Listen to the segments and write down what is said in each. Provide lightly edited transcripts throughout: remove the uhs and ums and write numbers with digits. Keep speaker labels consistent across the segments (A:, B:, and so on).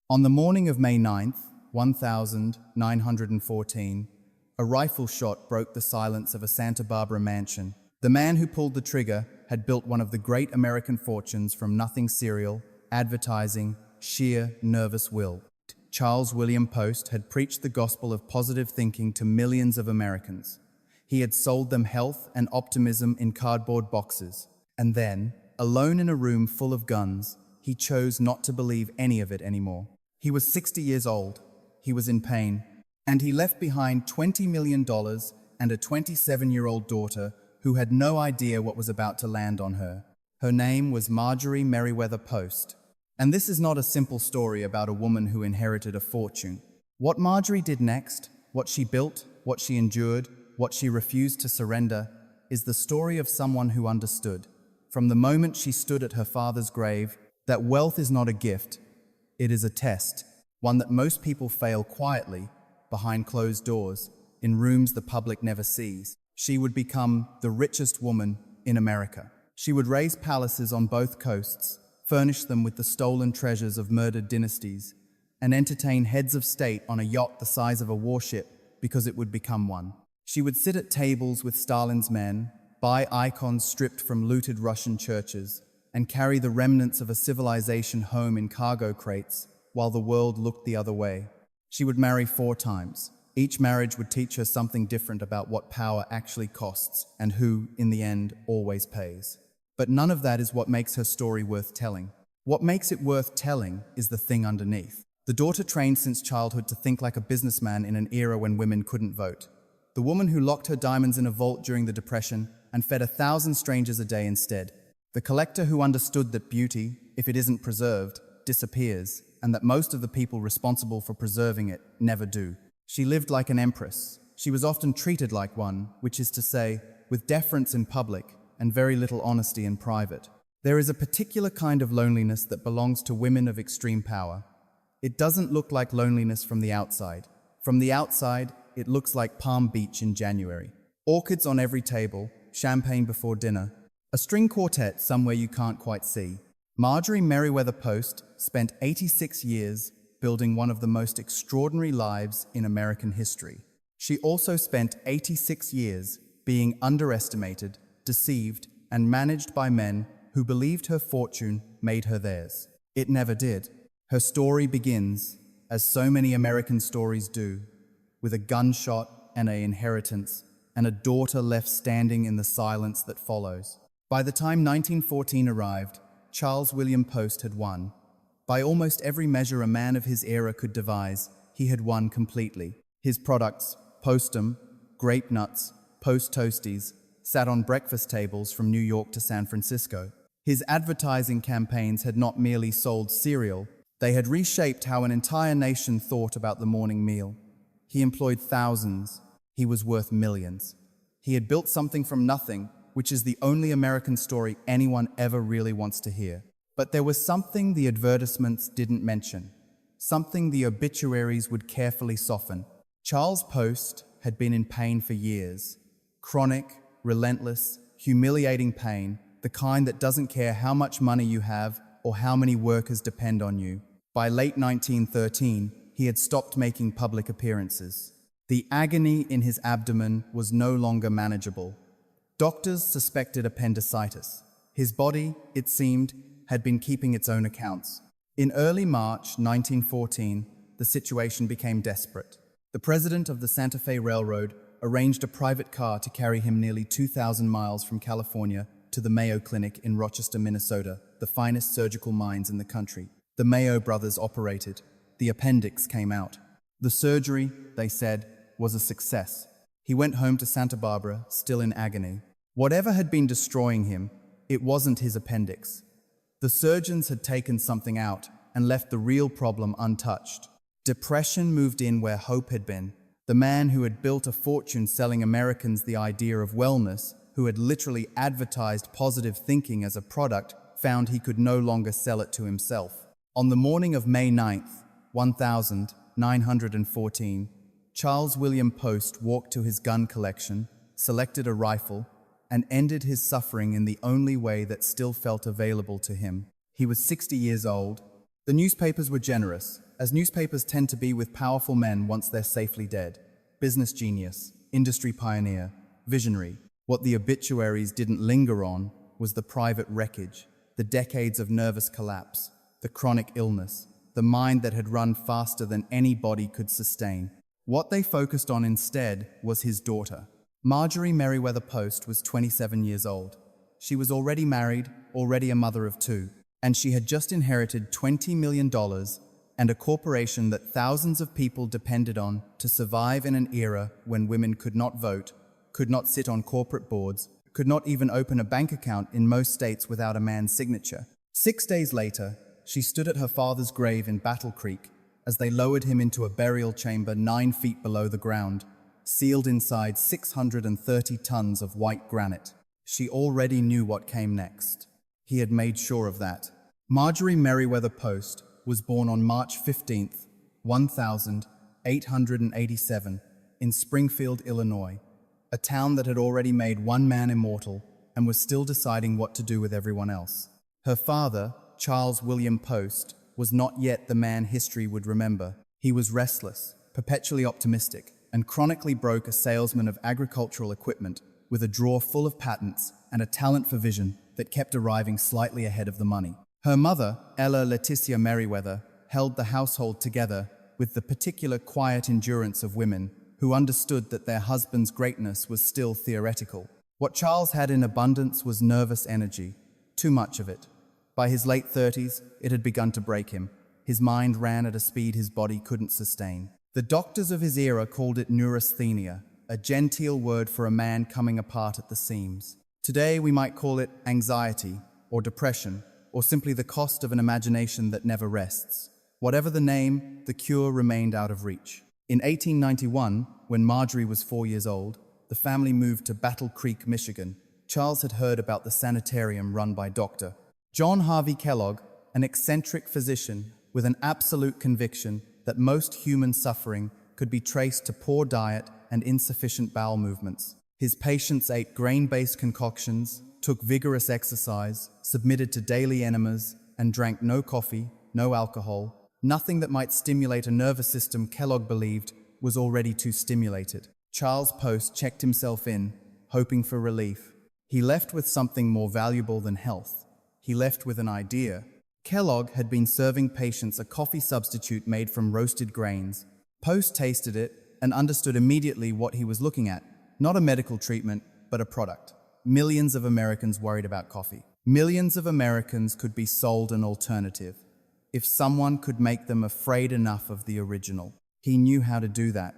A: On the morning of May 9th, 1914, a rifle shot broke the silence of a Santa Barbara mansion. The man who pulled the trigger had built one of the great American fortunes from nothing serial, advertising, sheer nervous will. Charles William Post had preached the gospel of positive thinking to millions of Americans. He had sold them health and optimism in cardboard boxes. And then, alone in a room full of guns, he chose not to believe any of it anymore. He was 60 years old, he was in pain, and he left behind $20 million and a 27-year-old daughter who had no idea what was about to land on her. Her name was Marjorie Merriweather Post. And this is not a simple story about a woman who inherited a fortune. What Marjorie did next, what she built, what she endured, what she refused to surrender, is the story of someone who understood, from the moment she stood at her father's grave, that wealth is not a gift. It is a test, one that most people fail quietly, behind closed doors, in rooms the public never sees. She would become the richest woman in America. She would raise palaces on both coasts, furnish them with the stolen treasures of murdered dynasties, and entertain heads of state on a yacht the size of a warship because it would become one. She would sit at tables with Stalin's men, buy icons stripped from looted Russian churches, and carry the remnants of a civilization home in cargo crates while the world looked the other way. She would marry 4 times. Each marriage would teach her something different about what power actually costs and who, in the end, always pays. But none of that is what makes her story worth telling. What makes it worth telling is the thing underneath. The daughter trained since childhood to think like a businessman in an era when women couldn't vote. The woman who locked her diamonds in a vault during the Depression and fed 1,000 strangers a day instead. The collector who understood that beauty, if it isn't preserved, disappears, and that most of the people responsible for preserving it never do. She lived like an empress. She was often treated like one, which is to say, with deference in public and very little honesty in private. There is a particular kind of loneliness that belongs to women of extreme power. It doesn't look like loneliness from the outside. From the outside, it looks like Palm Beach in January. Orchids on every table, champagne before dinner, a string quartet somewhere you can't quite see. Marjorie Merriweather Post spent 86 years building one of the most extraordinary lives in American history. She also spent 86 years being underestimated, deceived, and managed by men who believed her fortune made her theirs. It never did. Her story begins, as so many American stories do, with a gunshot and an inheritance, and a daughter left standing in the silence that follows. By the time 1914 arrived, Charles William Post had won. By almost every measure a man of his era could devise, he had won completely. His products, Postum, grape nuts, Post Toasties, sat on breakfast tables from New York to San Francisco. His advertising campaigns had not merely sold cereal, they had reshaped how an entire nation thought about the morning meal. He employed thousands. He was worth millions. He had built something from nothing, which is the only American story anyone ever really wants to hear. But there was something the advertisements didn't mention, something the obituaries would carefully soften. Charles Post had been in pain for years. Chronic, relentless, humiliating pain, the kind that doesn't care how much money you have or how many workers depend on you. By late 1913, he had stopped making public appearances. The agony in his abdomen was no longer manageable. Doctors suspected appendicitis. His body, it seemed, had been keeping its own accounts. In early March 1914, the situation became desperate. The president of the Santa Fe Railroad arranged a private car to carry him nearly 2,000 miles from California to the Mayo Clinic in Rochester, Minnesota, the finest surgical minds in the country. The Mayo brothers operated. The appendix came out. The surgery, they said, was a success. He went home to Santa Barbara, still in agony. Whatever had been destroying him, it wasn't his appendix. The surgeons had taken something out and left the real problem untouched. Depression moved in where hope had been. The man who had built a fortune selling Americans the idea of wellness, who had literally advertised positive thinking as a product, found he could no longer sell it to himself. On the morning of May 9th, 1914, Charles William Post walked to his gun collection, selected a rifle, and ended his suffering in the only way that still felt available to him. He was 60 years old. The newspapers were generous. as newspapers tend to be with powerful men once they're safely dead. Business genius, industry pioneer, visionary. What the obituaries didn't linger on was the private wreckage, the decades of nervous collapse, the chronic illness, the mind that had run faster than any body could sustain. What they focused on instead was his daughter. Marjorie Merriweather Post was 27 years old. She was already married, already a mother of two, and she had just inherited $20 million and a corporation that thousands of people depended on to survive in an era when women could not vote, could not sit on corporate boards, could not even open a bank account in most states without a man's signature. 6 days later, she stood at her father's grave in Battle Creek as they lowered him into a burial chamber 9 feet below the ground, sealed inside 630 tons of white granite. She already knew what came next. He had made sure of that. Marjorie Merriweather Post was born on March 15th, 1887, in Springfield, Illinois, a town that had already made one man immortal and was still deciding what to do with everyone else. Her father, Charles William Post, was not yet the man history would remember. He was restless, perpetually optimistic, and chronically broke a salesman of agricultural equipment with a drawer full of patents and a talent for vision that kept arriving slightly ahead of the money. Her mother, Ella Letitia Merriweather, held the household together with the particular quiet endurance of women who understood that their husband's greatness was still theoretical. What Charles had in abundance was nervous energy, too much of it. By his late 30s, it had begun to break him. His mind ran at a speed his body couldn't sustain. The doctors of his era called it neurasthenia, a genteel word for a man coming apart at the seams. Today we might call it anxiety, or depression, or simply the cost of an imagination that never rests. Whatever the name, the cure remained out of reach. In 1891, when Marjorie was 4 years old, the family moved to Battle Creek, Michigan. Charles had heard about the sanitarium run by Dr. John Harvey Kellogg, an eccentric physician with an absolute conviction that most human suffering could be traced to poor diet and insufficient bowel movements. His patients ate grain-based concoctions, took vigorous exercise, submitted to daily enemas, and drank no coffee, no alcohol. Nothing that might stimulate a nervous system Kellogg believed was already too stimulated. Charles Post checked himself in, hoping for relief. He left with something more valuable than health. He left with an idea. Kellogg had been serving patients a coffee substitute made from roasted grains. Post tasted it and understood immediately what he was looking at. Not a medical treatment, but a product. Millions of Americans worried about coffee. Millions of Americans could be sold an alternative if someone could make them afraid enough of the original. He knew how to do that.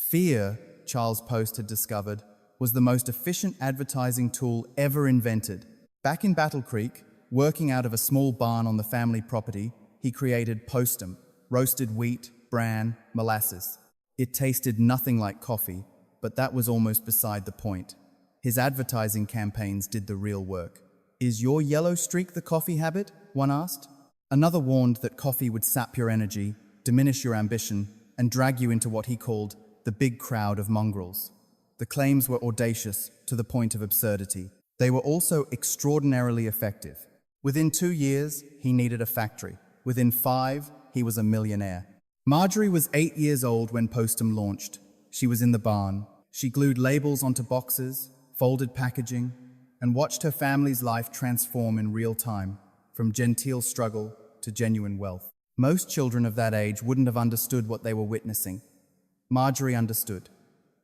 A: Fear, Charles Post had discovered, was the most efficient advertising tool ever invented. Back in Battle Creek, working out of a small barn on the family property, he created Postum, roasted wheat, bran, molasses. It tasted nothing like coffee, but that was almost beside the point. His advertising campaigns did the real work. "Is your yellow streak the coffee habit?" one asked. Another warned that coffee would sap your energy, diminish your ambition, and drag you into what he called the big crowd of mongrels. The claims were audacious to the point of absurdity. They were also extraordinarily effective. Within 2 years, he needed a factory. Within 5, he was a millionaire. Marjorie was 8 years old when Postum launched. She was in the barn. She glued labels onto boxes, folded packaging, and watched her family's life transform in real time, from genteel struggle to genuine wealth. Most children of that age wouldn't have understood what they were witnessing. Marjorie understood.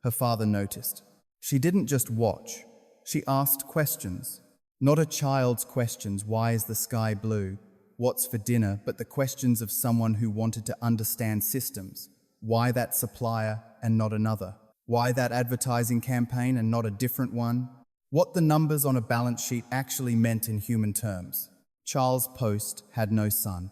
A: Her father noticed. She didn't just watch. She asked questions. Not a child's questions, why is the sky blue? What's for dinner? But the questions of someone who wanted to understand systems. Why that supplier and not another? Why that advertising campaign and not a different one? What the numbers on a balance sheet actually meant in human terms. Charles Post had no son.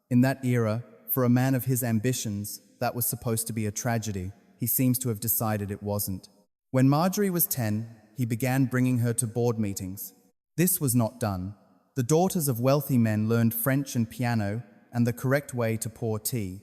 A: In that era, for a man of his ambitions, that was supposed to be a tragedy. He seems to have decided it wasn't. When Marjorie was 10, he began bringing her to board meetings. This was not done. The daughters of wealthy men learned French and piano and the correct way to pour tea.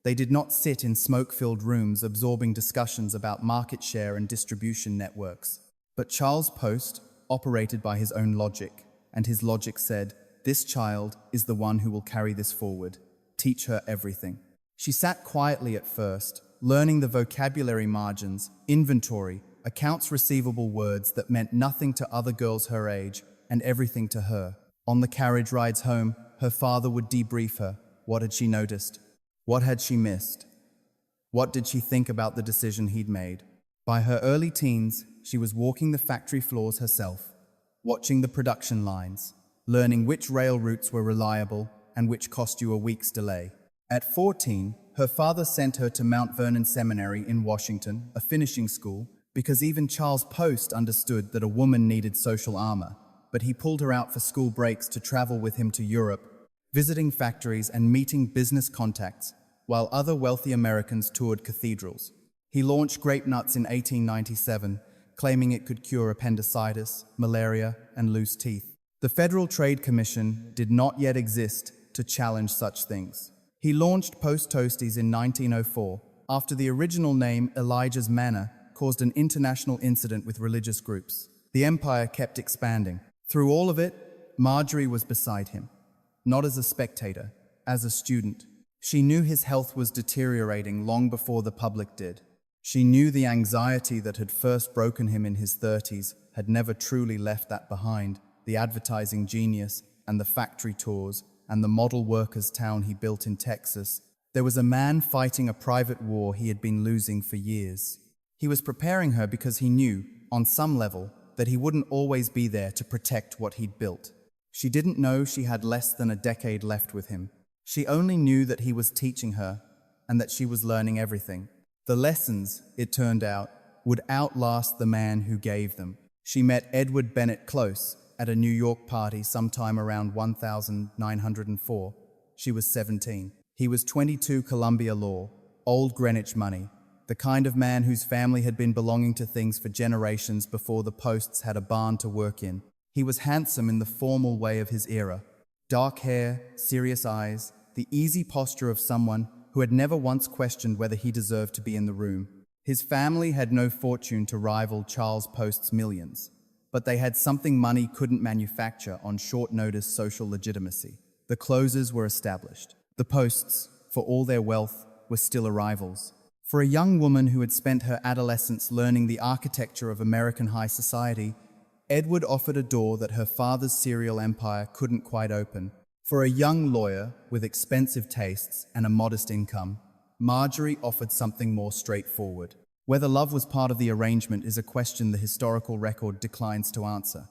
A: They did not sit in smoke-filled rooms absorbing discussions about market share and distribution networks. But Charles Post operated by his own logic, and his logic said, "This child is the one who will carry this forward. Teach her everything." She sat quietly at first, learning the vocabulary margins, inventory, accounts receivable words that meant nothing to other girls her age and everything to her. On the carriage rides home, her father would debrief her. What had she noticed? What had she missed? What did she think about the decision he'd made? By her early teens, she was walking the factory floors herself, watching the production lines, learning which rail routes were reliable and which cost you a week's delay. At 14, her father sent her to Mount Vernon Seminary in Washington, a finishing school, because even Charles Post understood that a woman needed social armor, but he pulled her out for school breaks to travel with him to Europe, visiting factories and meeting business contacts, while other wealthy Americans toured cathedrals. He launched grape nuts in 1897, claiming it could cure appendicitis, malaria, and loose teeth. The Federal Trade Commission did not yet exist to challenge such things. He launched Post Toasties in 1904, after the original name Elijah's Manor caused an international incident with religious groups. The empire kept expanding. Through all of it, Marjorie was beside him, not as a spectator, as a student. She knew his health was deteriorating long before the public did. She knew the anxiety that had first broken him in his 30s had never truly left that behind, the advertising genius and the factory tours and the model workers' town he built in Texas. There was a man fighting a private war he had been losing for years. He was preparing her because he knew, on some level, that he wouldn't always be there to protect what he'd built. She didn't know she had less than a decade left with him. She only knew that he was teaching her and that she was learning everything. The lessons, it turned out, would outlast the man who gave them. She met Edward Bennett Close at a New York party sometime around 1904. She was 17. He was 22, Columbia law, old Greenwich money, the kind of man whose family had been belonging to things for generations before the Posts had a barn to work in. He was handsome in the formal way of his era. Dark hair, serious eyes, the easy posture of someone who had never once questioned whether he deserved to be in the room. His family had no fortune to rival Charles Post's millions, but they had something money couldn't manufacture on short-notice social legitimacy. The Closes were established. The Posts, for all their wealth, were still arrivals. For a young woman who had spent her adolescence learning the architecture of American high society, Edward offered a door that her father's serial empire couldn't quite open. For a young lawyer with expensive tastes and a modest income, Marjorie offered something more straightforward. Whether love was part of the arrangement is a question the historical record declines to answer.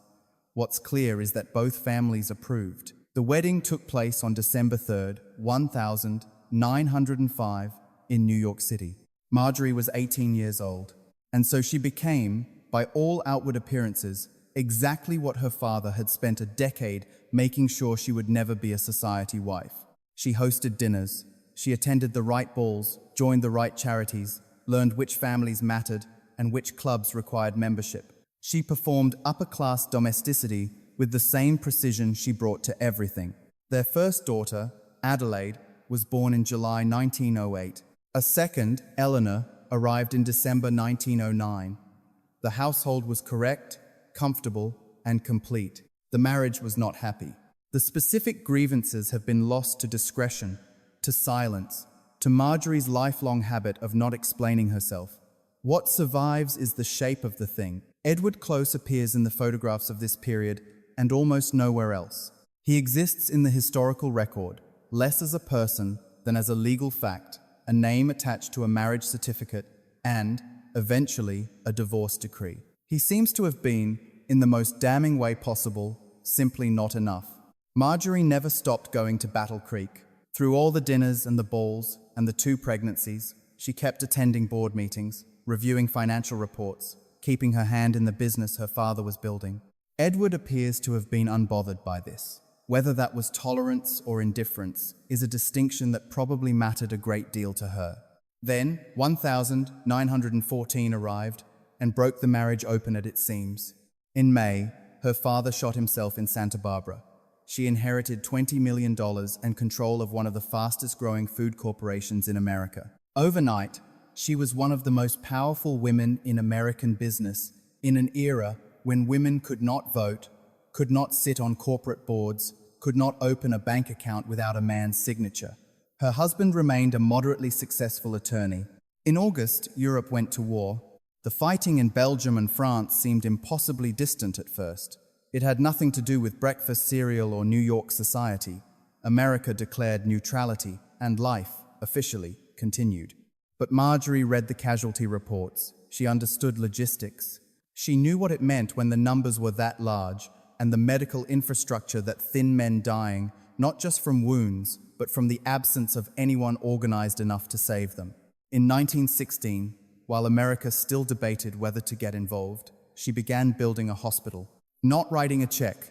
A: What's clear is that both families approved. The wedding took place on December 3rd, 1905, in New York City. Marjorie was 18 years old, and so she became, by all outward appearances, exactly what her father had spent a decade making sure she would never be a society wife. She hosted dinners, she attended the right balls, joined the right charities, learned which families mattered and which clubs required membership. She performed upper-class domesticity with the same precision she brought to everything. Their first daughter, Adelaide, was born in July 1908. A second, Eleanor, arrived in December 1909. The household was correct, comfortable, and complete. The marriage was not happy. The specific grievances have been lost to discretion, to silence, to Marjorie's lifelong habit of not explaining herself. What survives is the shape of the thing. Edward Close appears in the photographs of this period and almost nowhere else. He exists in the historical record, less as a person than as a legal fact, a name attached to a marriage certificate, and, eventually, a divorce decree. He seems to have been, in the most damning way possible, simply not enough. Marjorie never stopped going to Battle Creek. Through all the dinners and the balls and the 2 pregnancies, she kept attending board meetings, reviewing financial reports, keeping her hand in the business her father was building. Edward appears to have been unbothered by this. Whether that was tolerance or indifference is a distinction that probably mattered a great deal to her. Then, 1914 arrived and broke the marriage open at its seams. In May, her father shot himself in Santa Barbara. She inherited $20 million and control of one of the fastest-growing food corporations in America. Overnight, she was one of the most powerful women in American business in an era when women could not vote, could not sit on corporate boards, could not open a bank account without a man's signature. Her husband remained a moderately successful attorney. In August, Europe went to war. The fighting in Belgium and France seemed impossibly distant at first. It had nothing to do with breakfast cereal or New York society. America declared neutrality, and life, officially, continued. But Marjorie read the casualty reports. She understood logistics. She knew what it meant when the numbers were that large, and the medical infrastructure that thin men dying, not just from wounds, but from the absence of anyone organized enough to save them. In 1916, while America still debated whether to get involved, she began building a hospital. Not writing a check,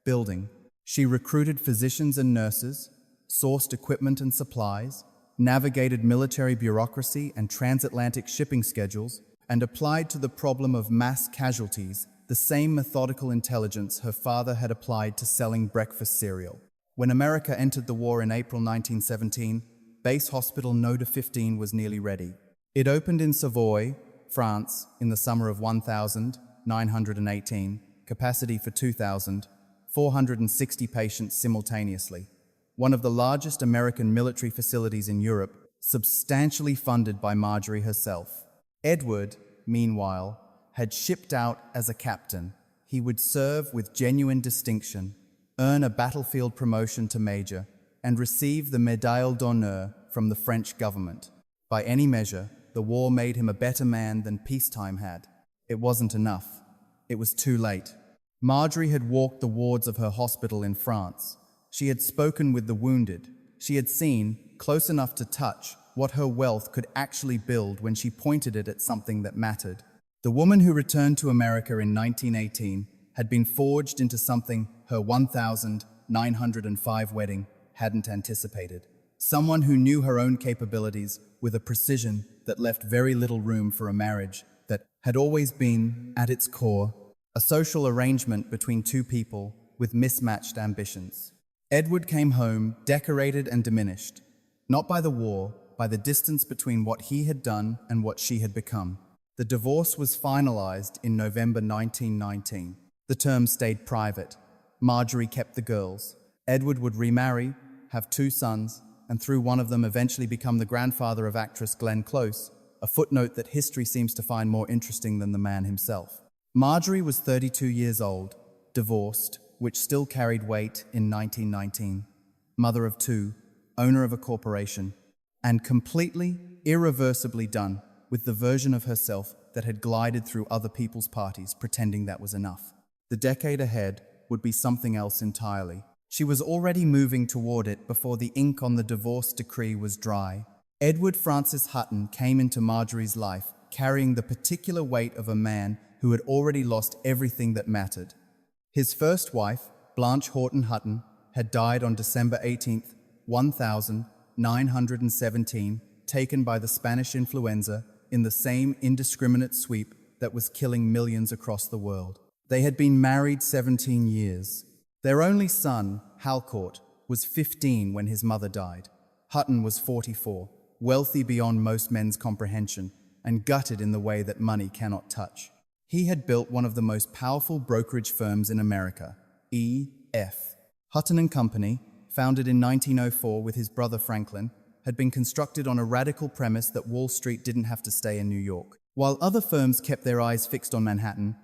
A: building. She recruited physicians and nurses, sourced equipment and supplies, navigated military bureaucracy and transatlantic shipping schedules, and applied to the problem of mass casualties the same methodical intelligence her father had applied to selling breakfast cereal. When America entered the war in April 1917, Base Hospital Noda 15 was nearly ready. It opened in Savoy, France, in the summer of 1918, capacity for 2,460 patients simultaneously. One of the largest American military facilities in Europe, substantially funded by Marjorie herself. Edward, meanwhile, had shipped out as a captain. He would serve with genuine distinction, earn a battlefield promotion to major, and receive the Médaille d'Honneur from the French government. By any measure, the war made him a better man than peacetime had. It wasn't enough. It was too late. Marjorie had walked the wards of her hospital in France. She had spoken with the wounded. She had seen, close enough to touch, what her wealth could actually build when she pointed it at something that mattered. The woman who returned to America in 1918 had been forged into something her 1905 wedding hadn't anticipated. Someone who knew her own capabilities with a precision that left very little room for a marriage that had always been, at its core, a social arrangement between two people with mismatched ambitions. Edward came home decorated and diminished, not by the war, by the distance between what he had done and what she had become. The divorce was finalized in November 1919. The terms stayed private. Marjorie kept the girls. Edward would remarry, have 2 sons, and through one of them eventually become the grandfather of actress Glenn Close, a footnote that history seems to find more interesting than the man himself. Marjorie was 32 years old, divorced, which still carried weight in 1919, mother of 2, owner of a corporation, and completely, irreversibly done with the version of herself that had glided through other people's parties pretending that was enough. The decade ahead would be something else entirely. She was already moving toward it before the ink on the divorce decree was dry. Edward Francis Hutton came into Marjorie's life carrying the particular weight of a man who had already lost everything that mattered. His first wife, Blanche Horton Hutton, had died on December 18, 1917, taken by the Spanish influenza in the same indiscriminate sweep that was killing millions across the world. They had been married 17 years. Their only son, Halcourt, was 15 when his mother died. Hutton was 44, wealthy beyond most men's comprehension, and gutted in the way that money cannot touch. He had built one of the most powerful brokerage firms in America, E.F. Hutton and Company, founded in 1904 with his brother Franklin, had been constructed on a radical premise that Wall Street didn't have to stay in New York. While other firms kept their eyes fixed on Manhattan,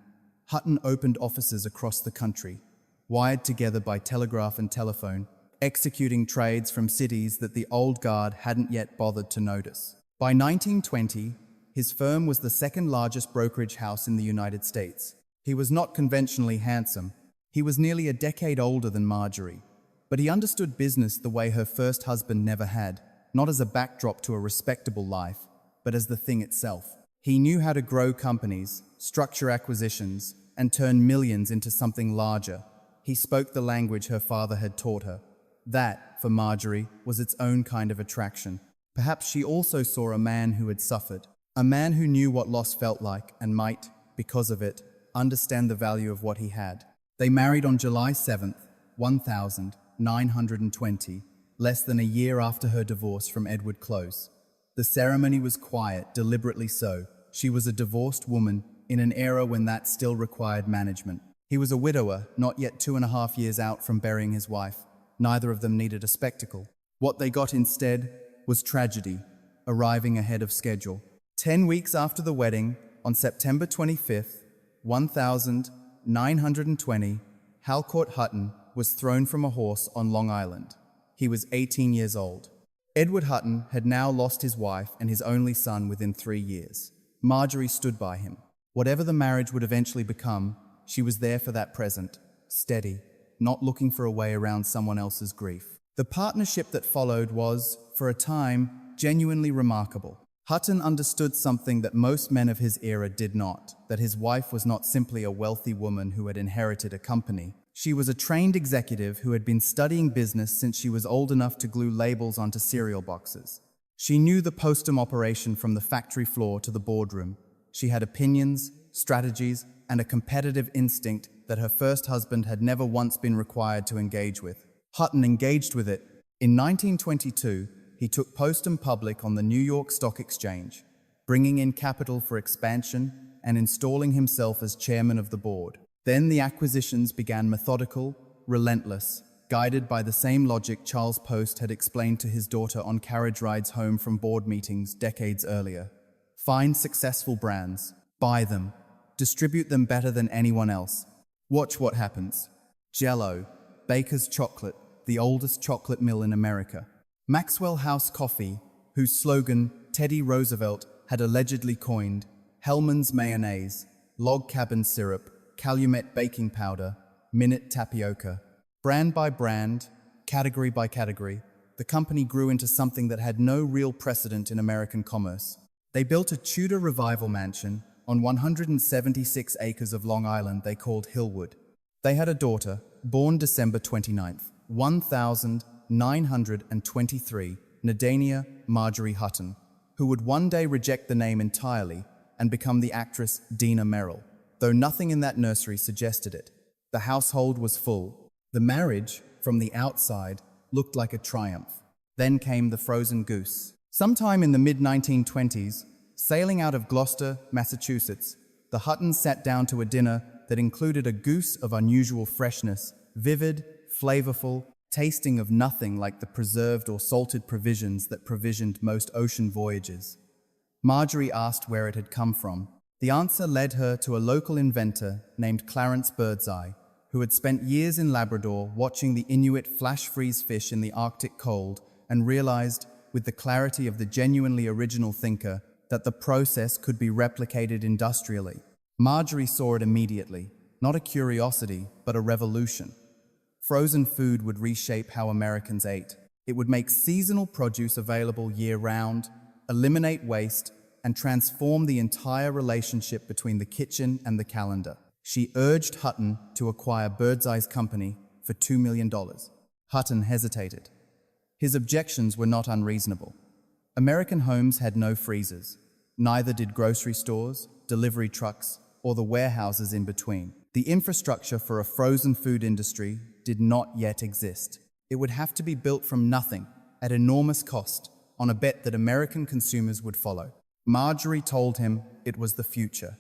A: Hutton opened offices across the country, wired together by telegraph and telephone, executing trades from cities that the old guard hadn't yet bothered to notice. By 1920, his firm was the second largest brokerage house in the United States. He was not conventionally handsome. He was nearly a decade older than Marjorie, but he understood business the way her first husband never had, not as a backdrop to a respectable life, but as the thing itself. He knew how to grow companies, structure acquisitions, and turn millions into something larger. He spoke the language her father had taught her. That, for Marjorie, was its own kind of attraction. Perhaps she also saw a man who had suffered, a man who knew what loss felt like and might, because of it, understand the value of what he had. They married on July 7th, 1920, less than a year after her divorce from Edward Close. The ceremony was quiet, deliberately so. She was a divorced woman in an era when that still required management. He was a widower, not yet 2.5 years out from burying his wife. Neither of them needed a spectacle. What they got instead was tragedy, arriving ahead of schedule. 10 weeks after the wedding, on September 25th, 1920, Halcourt Hutton was thrown from a horse on Long Island. He was 18 years old. Edward Hutton had now lost his wife and his only son within 3 years. Marjorie stood by him. Whatever the marriage would eventually become, she was there for that present, steady, not looking for a way around someone else's grief. The partnership that followed was, for a time, genuinely remarkable. Hutton understood something that most men of his era did not, that his wife was not simply a wealthy woman who had inherited a company. She was a trained executive who had been studying business since she was old enough to glue labels onto cereal boxes. She knew the postum operation from the factory floor to the boardroom. She had opinions, strategies, and a competitive instinct that her first husband had never once been required to engage with. Hutton engaged with it. In 1922, he took postum public on the New York Stock Exchange, bringing in capital for expansion and installing himself as chairman of the board. Then the acquisitions began methodical, relentless, guided by the same logic Charles Post had explained to his daughter on carriage rides home from board meetings decades earlier. Find successful brands, buy them, distribute them better than anyone else. Watch what happens. Jell-O, Baker's Chocolate, the oldest chocolate mill in America. Maxwell House Coffee, whose slogan Teddy Roosevelt had allegedly coined, Hellman's Mayonnaise, Log Cabin Syrup, Calumet Baking Powder, Minute Tapioca. Brand by brand, category by category, the company grew into something that had no real precedent in American commerce. They built a Tudor revival mansion on 176 acres of Long Island they called Hillwood. They had a daughter, born December 29th, 1923, Nadania Marjorie Hutton, who would one day reject the name entirely and become the actress Dina Merrill, though nothing in that nursery suggested it. The household was full. The marriage, from the outside, looked like a triumph. Then came the frozen goose. Sometime in the mid-1920s, sailing out of Gloucester, Massachusetts, the Huttons sat down to a dinner that included a goose of unusual freshness, vivid, flavorful, tasting of nothing like the preserved or salted provisions that provisioned most ocean voyages. Marjorie asked where it had come from. The answer led her to a local inventor named Clarence Birdseye, who had spent years in Labrador watching the Inuit flash freeze fish in the Arctic cold and realized, with the clarity of the genuinely original thinker, that the process could be replicated industrially. Marjorie saw it immediately, not a curiosity, but a revolution. Frozen food would reshape how Americans ate. It would make seasonal produce available year-round, eliminate waste, and transform the entire relationship between the kitchen and the calendar. She urged Hutton to acquire Birdseye's company for $2 million. Hutton hesitated. His objections were not unreasonable. American homes had no freezers. Neither did grocery stores, delivery trucks, or the warehouses in between. The infrastructure for a frozen food industry did not yet exist. It would have to be built from nothing, at enormous cost, on a bet that American consumers would follow. Marjorie told him it was the future.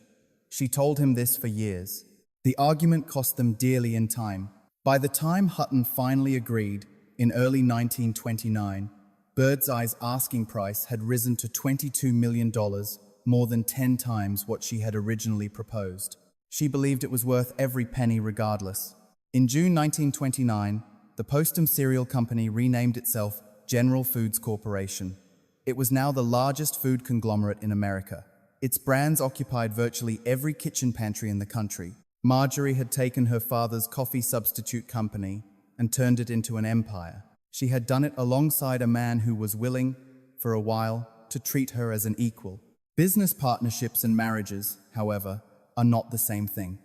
A: She told him this for years. The argument cost them dearly in time. By the time Hutton finally agreed, in early 1929, Birdseye's asking price had risen to $22 million, more than 10 times what she had originally proposed. She believed it was worth every penny regardless. In June 1929, the Postum cereal company renamed itself General Foods Corporation. It was now the largest food conglomerate in America. Its brands occupied virtually every kitchen pantry in the country. Marjorie had taken her father's coffee substitute company and turned it into an empire. She had done it alongside a man who was willing, for a while, to treat her as an equal. Business partnerships and marriages, however, are not the same thing.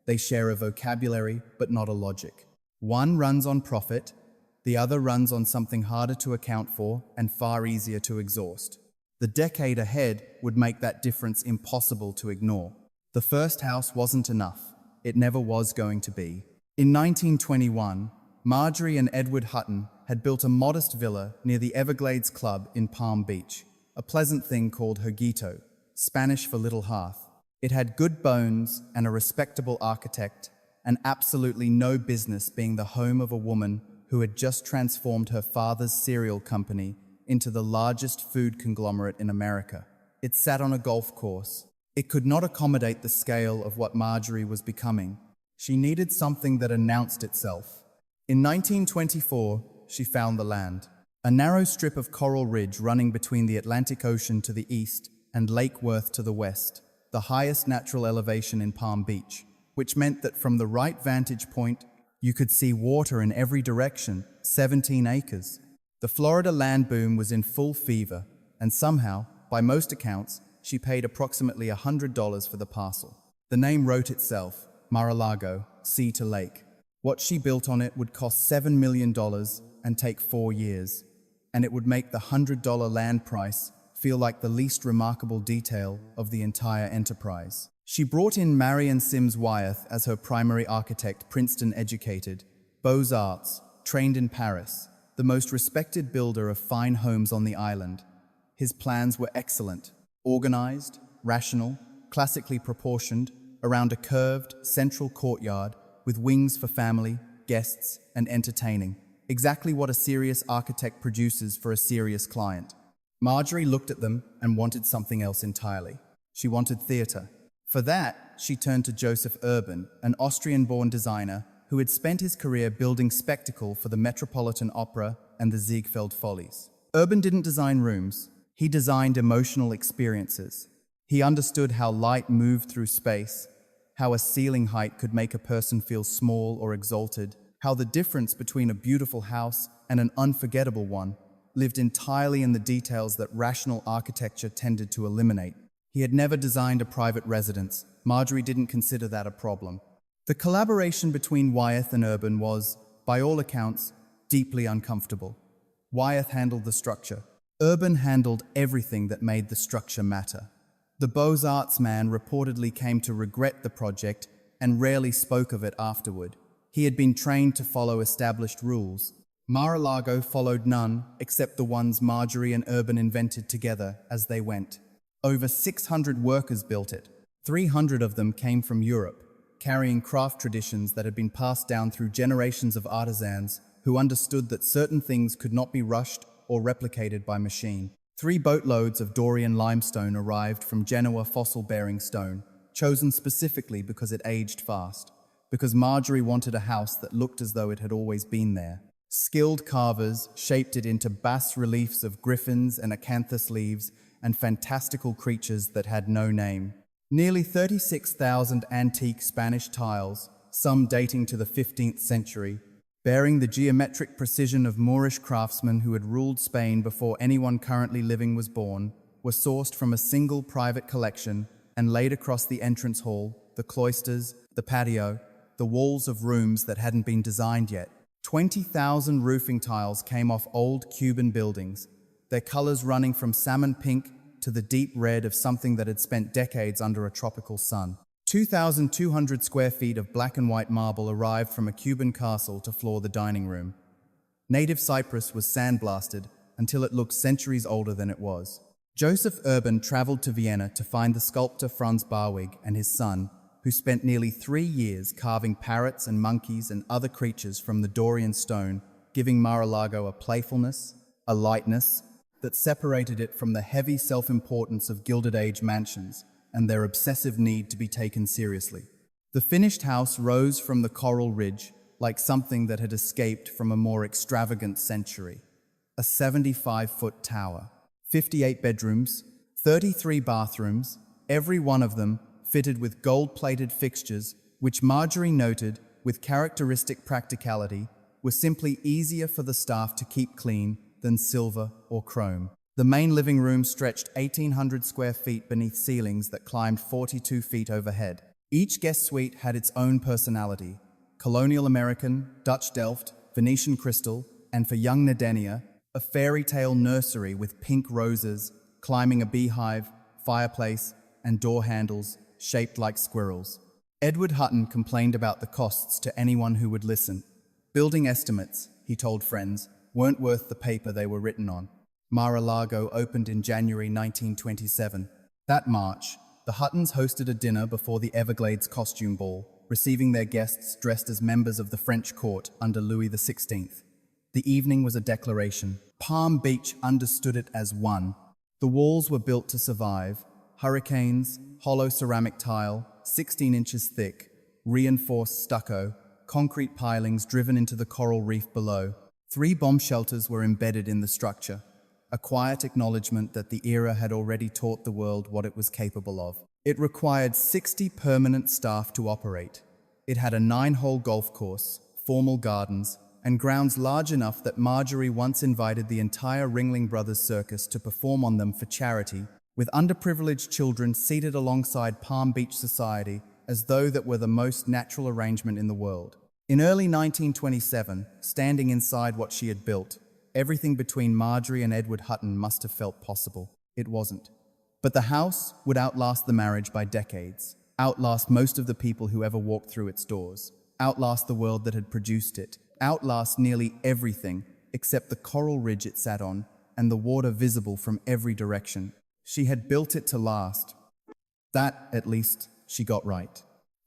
A: They share a vocabulary, but not a logic. One runs on profit, the other runs on something harder to account for and far easier to exhaust. The decade ahead would make that difference impossible to ignore. The first house wasn't enough. It never was going to be. In 1921, Marjorie and Edward Hutton had built a modest villa near the Everglades Club in Palm Beach, a pleasant thing called Hoguito, Spanish for little hearth. It had good bones and a respectable architect, and absolutely no business being the home of a woman who had just transformed her father's cereal company into the largest food conglomerate in America. It sat on a golf course. It could not accommodate the scale of what Marjorie was becoming. She needed something that announced itself. In 1924, she found the land. A narrow strip of coral ridge running between the Atlantic Ocean to the east and Lake Worth to the west, the highest natural elevation in Palm Beach, which meant that from the right vantage point, you could see water in every direction, 17 acres. The Florida land boom was in full fever, and somehow, by most accounts, she paid approximately $100 for the parcel. The name wrote itself, Mar-a-Lago, sea to lake. What she built on it would cost $7 million and take 4 years, and it would make the $100 land price feel like the least remarkable detail of the entire enterprise. She brought in Marion Sims Wyeth as her primary architect, Princeton-educated, Beaux-Arts, trained in Paris, the most respected builder of fine homes on the island. His plans were excellent, organized, rational, classically proportioned, around a curved, central courtyard with wings for family, guests, and entertaining. Exactly what a serious architect produces for a serious client. Marjorie looked at them and wanted something else entirely. She wanted theater. For that, she turned to Joseph Urban, an Austrian-born designer who had spent his career building spectacle for the Metropolitan Opera and the Ziegfeld Follies. Urban didn't design rooms. He designed emotional experiences. He understood how light moved through space, how a ceiling height could make a person feel small or exalted, how the difference between a beautiful house and an unforgettable one lived entirely in the details that rational architecture tended to eliminate. He had never designed a private residence. Marjorie didn't consider that a problem. The collaboration between Wyeth and Urban was, by all accounts, deeply uncomfortable. Wyeth handled the structure. Urban handled everything that made the structure matter. The Beaux-Arts man reportedly came to regret the project and rarely spoke of it afterward. He had been trained to follow established rules. Mar-a-Lago followed none except the ones Marjorie and Urban invented together as they went. Over 600 workers built it. 300 of them came from Europe, carrying craft traditions that had been passed down through generations of artisans who understood that certain things could not be rushed or replicated by machine. 3 boatloads of Dorian limestone arrived from Genoa fossil-bearing stone, chosen specifically because it aged fast, because Marjorie wanted a house that looked as though it had always been there. Skilled carvers shaped it into bas-reliefs of griffins and acanthus leaves and fantastical creatures that had no name. Nearly 36,000 antique Spanish tiles, some dating to the 15th century, bearing the geometric precision of Moorish craftsmen who had ruled Spain before anyone currently living was born, were sourced from a single private collection and laid across the entrance hall, the cloisters, the patio, the walls of rooms that hadn't been designed yet. 20,000 roofing tiles came off old Cuban buildings, their colors running from salmon pink to the deep red of something that had spent decades under a tropical sun. 2,200 square feet of black and white marble arrived from a Cuban castle to floor the dining room. Native cypress was sandblasted until it looked centuries older than it was. Joseph Urban traveled to Vienna to find the sculptor Franz Barwig and his son, who spent nearly 3 years carving parrots and monkeys and other creatures from the Dorian stone, giving Mar-a-Lago a playfulness, a lightness, that separated it from the heavy self-importance of Gilded Age mansions and their obsessive need to be taken seriously. The finished house rose from the coral ridge like something that had escaped from a more extravagant century. A 75-foot tower, 58 bedrooms, 33 bathrooms, every one of them fitted with gold-plated fixtures, which Marjorie noted, with characteristic practicality, were simply easier for the staff to keep clean than silver or chrome. The main living room stretched 1,800 square feet beneath ceilings that climbed 42 feet overhead. Each guest suite had its own personality: colonial American, Dutch Delft, Venetian crystal, and for young Nedenia, a fairy tale nursery with pink roses, climbing a beehive, fireplace, and door handles shaped like squirrels. Edward Hutton complained about the costs to anyone who would listen. Building estimates, he told friends, weren't worth the paper they were written on. Mar-a-Lago opened in January 1927. That March, the Huttons hosted a dinner before the Everglades costume ball, receiving their guests dressed as members of the French court under Louis XVI. The evening was a declaration. Palm Beach understood it as one. The walls were built to survive. Hurricanes, hollow ceramic tile, 16 inches thick, reinforced stucco, concrete pilings driven into the coral reef below. 3 bomb shelters were embedded in the structure, a quiet acknowledgement that the era had already taught the world what it was capable of. It required 60 permanent staff to operate. It had a 9-hole golf course, formal gardens, and grounds large enough that Marjorie once invited the entire Ringling Brothers Circus to perform on them for charity, with underprivileged children seated alongside Palm Beach society as though that were the most natural arrangement in the world. In early 1927, standing inside what she had built, everything between Marjorie and Edward Hutton must have felt possible. It wasn't. But the house would outlast the marriage by decades, outlast most of the people who ever walked through its doors, outlast the world that had produced it, outlast nearly everything except the coral ridge it sat on and the water visible from every direction. She had built it to last. That, at least, she got right.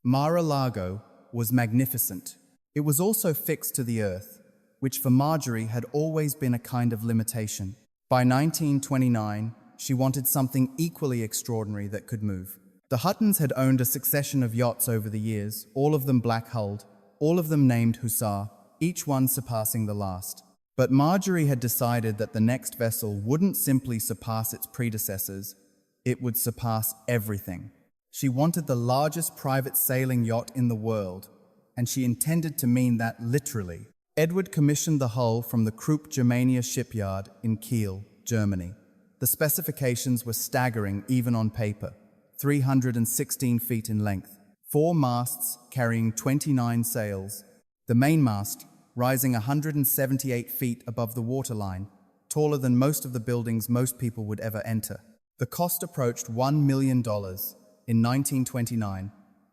A: Mar-a-Lago was magnificent. It was also fixed to the earth, which for Marjorie had always been a kind of limitation. By 1929, she wanted something equally extraordinary that could move. The Huttons had owned a succession of yachts over the years, all of them black-hulled, all of them named Hussar, each one surpassing the last. But Marjorie had decided that the next vessel wouldn't simply surpass its predecessors, it would surpass everything. She wanted the largest private sailing yacht in the world, and she intended to mean that literally. Edward commissioned the hull from the Krupp Germania shipyard in Kiel, Germany. The specifications were staggering even on paper. 316 feet in length, 4 masts carrying 29 sails. The mainmast, rising 178 feet above the waterline, taller than most of the buildings most people would ever enter. The cost approached $1 million in 1929,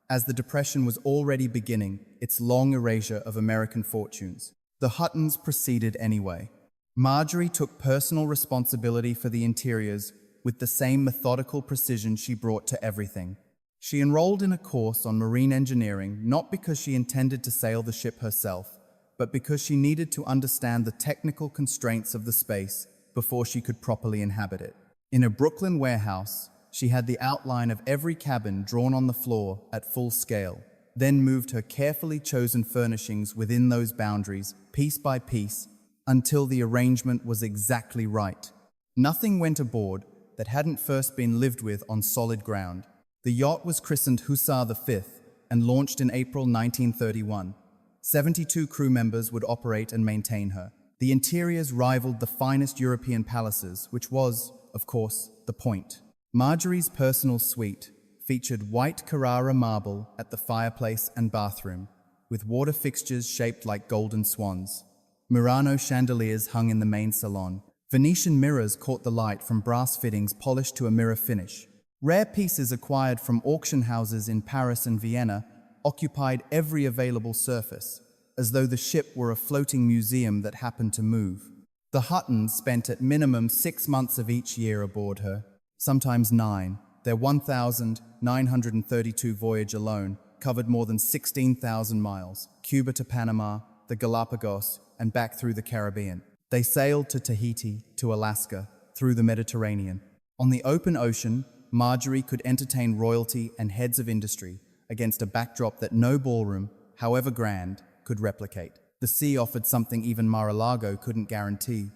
A: as the Depression was already beginning its long erasure of American fortunes. The Huttons proceeded anyway. Marjorie took personal responsibility for the interiors with the same methodical precision she brought to everything. She enrolled in a course on marine engineering not because she intended to sail the ship herself, but because she needed to understand the technical constraints of the space before she could properly inhabit it. In a Brooklyn warehouse, she had the outline of every cabin drawn on the floor at full scale, then moved her carefully chosen furnishings within those boundaries, piece by piece, until the arrangement was exactly right. Nothing went aboard that hadn't first been lived with on solid ground. The yacht was christened Hussar V and launched in April 1931. 72 crew members would operate and maintain her. The interiors rivaled the finest European palaces, which was, of course, the point. Marjorie's personal suite featured white Carrara marble at the fireplace and bathroom, with water fixtures shaped like golden swans. Murano chandeliers hung in the main salon. Venetian mirrors caught the light from brass fittings polished to a mirror finish. Rare pieces acquired from auction houses in Paris and Vienna occupied every available surface, as though the ship were a floating museum that happened to move. The Huttons spent at minimum 6 months of each year aboard her, sometimes 9. Their 1,932 voyage alone covered more than 16,000 miles, Cuba to Panama, the Galapagos, and back through the Caribbean. They sailed to Tahiti, to Alaska, through the Mediterranean. On the open ocean, Marjorie could entertain royalty and heads of industry against a backdrop that no ballroom, however grand, could replicate. The sea offered something even Mar-a-Lago couldn't guarantee: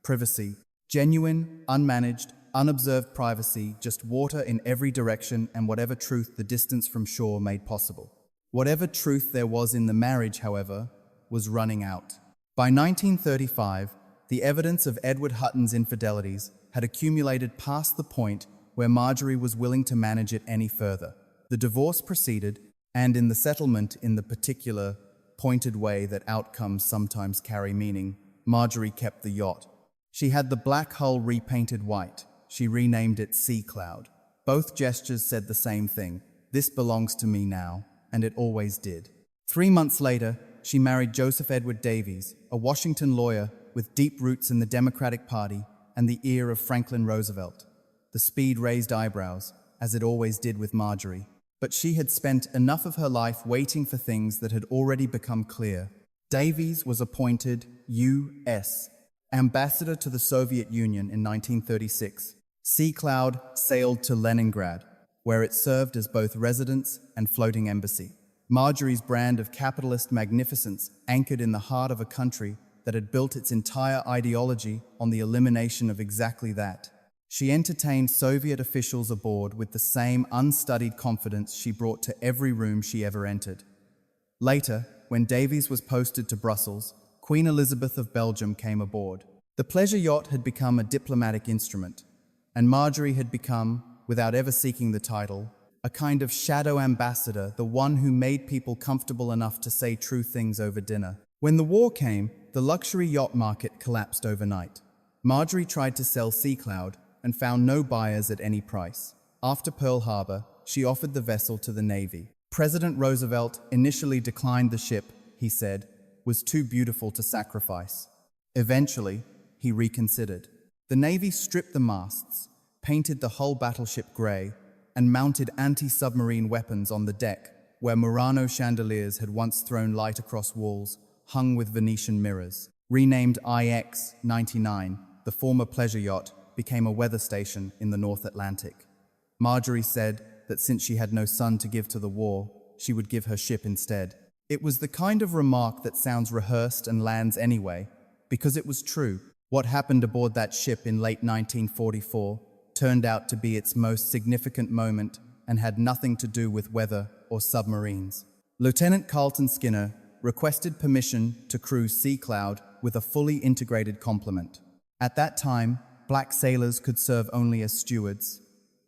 A: privacy. Genuine, unmanaged, unobserved privacy, just water in every direction and whatever truth the distance from shore made possible. Whatever truth there was in the marriage, however, was running out. By 1935, the evidence of Edward Hutton's infidelities had accumulated past the point where Marjorie was willing to manage it any further. The divorce proceeded, and in the settlement, in the particular, pointed way that outcomes sometimes carry meaning, Marjorie kept the yacht. She had the black hull repainted white. She renamed it Sea Cloud. Both gestures said the same thing: this belongs to me now, and it always did. 3 months later, she married Joseph Edward Davies, a Washington lawyer with deep roots in the Democratic Party and the ear of Franklin Roosevelt. The speed raised eyebrows, as it always did with Marjorie. But she had spent enough of her life waiting for things that had already become clear. Davies was appointed U.S. ambassador to the Soviet Union in 1936. Sea Cloud sailed to Leningrad, where it served as both residence and floating embassy. Marjorie's brand of capitalist magnificence anchored in the heart of a country that had built its entire ideology on the elimination of exactly that. She entertained Soviet officials aboard with the same unstudied confidence she brought to every room she ever entered. Later, when Davies was posted to Brussels, Queen Elizabeth of Belgium came aboard. The pleasure yacht had become a diplomatic instrument, and Marjorie had become, without ever seeking the title, a kind of shadow ambassador, the one who made people comfortable enough to say true things over dinner. When the war came, the luxury yacht market collapsed overnight. Marjorie tried to sell Sea Cloud and found no buyers at any price. After Pearl Harbor, she offered the vessel to the Navy. President Roosevelt initially declined the ship, he said, was too beautiful to sacrifice. Eventually, he reconsidered. The Navy stripped the masts, painted the hull battleship gray, and mounted anti-submarine weapons on the deck, where Murano chandeliers had once thrown light across walls, hung with Venetian mirrors. Renamed IX-99, the former pleasure yacht became a weather station in the North Atlantic. Marjorie said that since she had no son to give to the war, she would give her ship instead. It was the kind of remark that sounds rehearsed and lands anyway, because it was true. What happened aboard that ship in late 1944 turned out to be its most significant moment and had nothing to do with weather or submarines. Lieutenant Carlton Skinner requested permission to cruise Sea Cloud with a fully integrated complement. At that time, black sailors could serve only as stewards.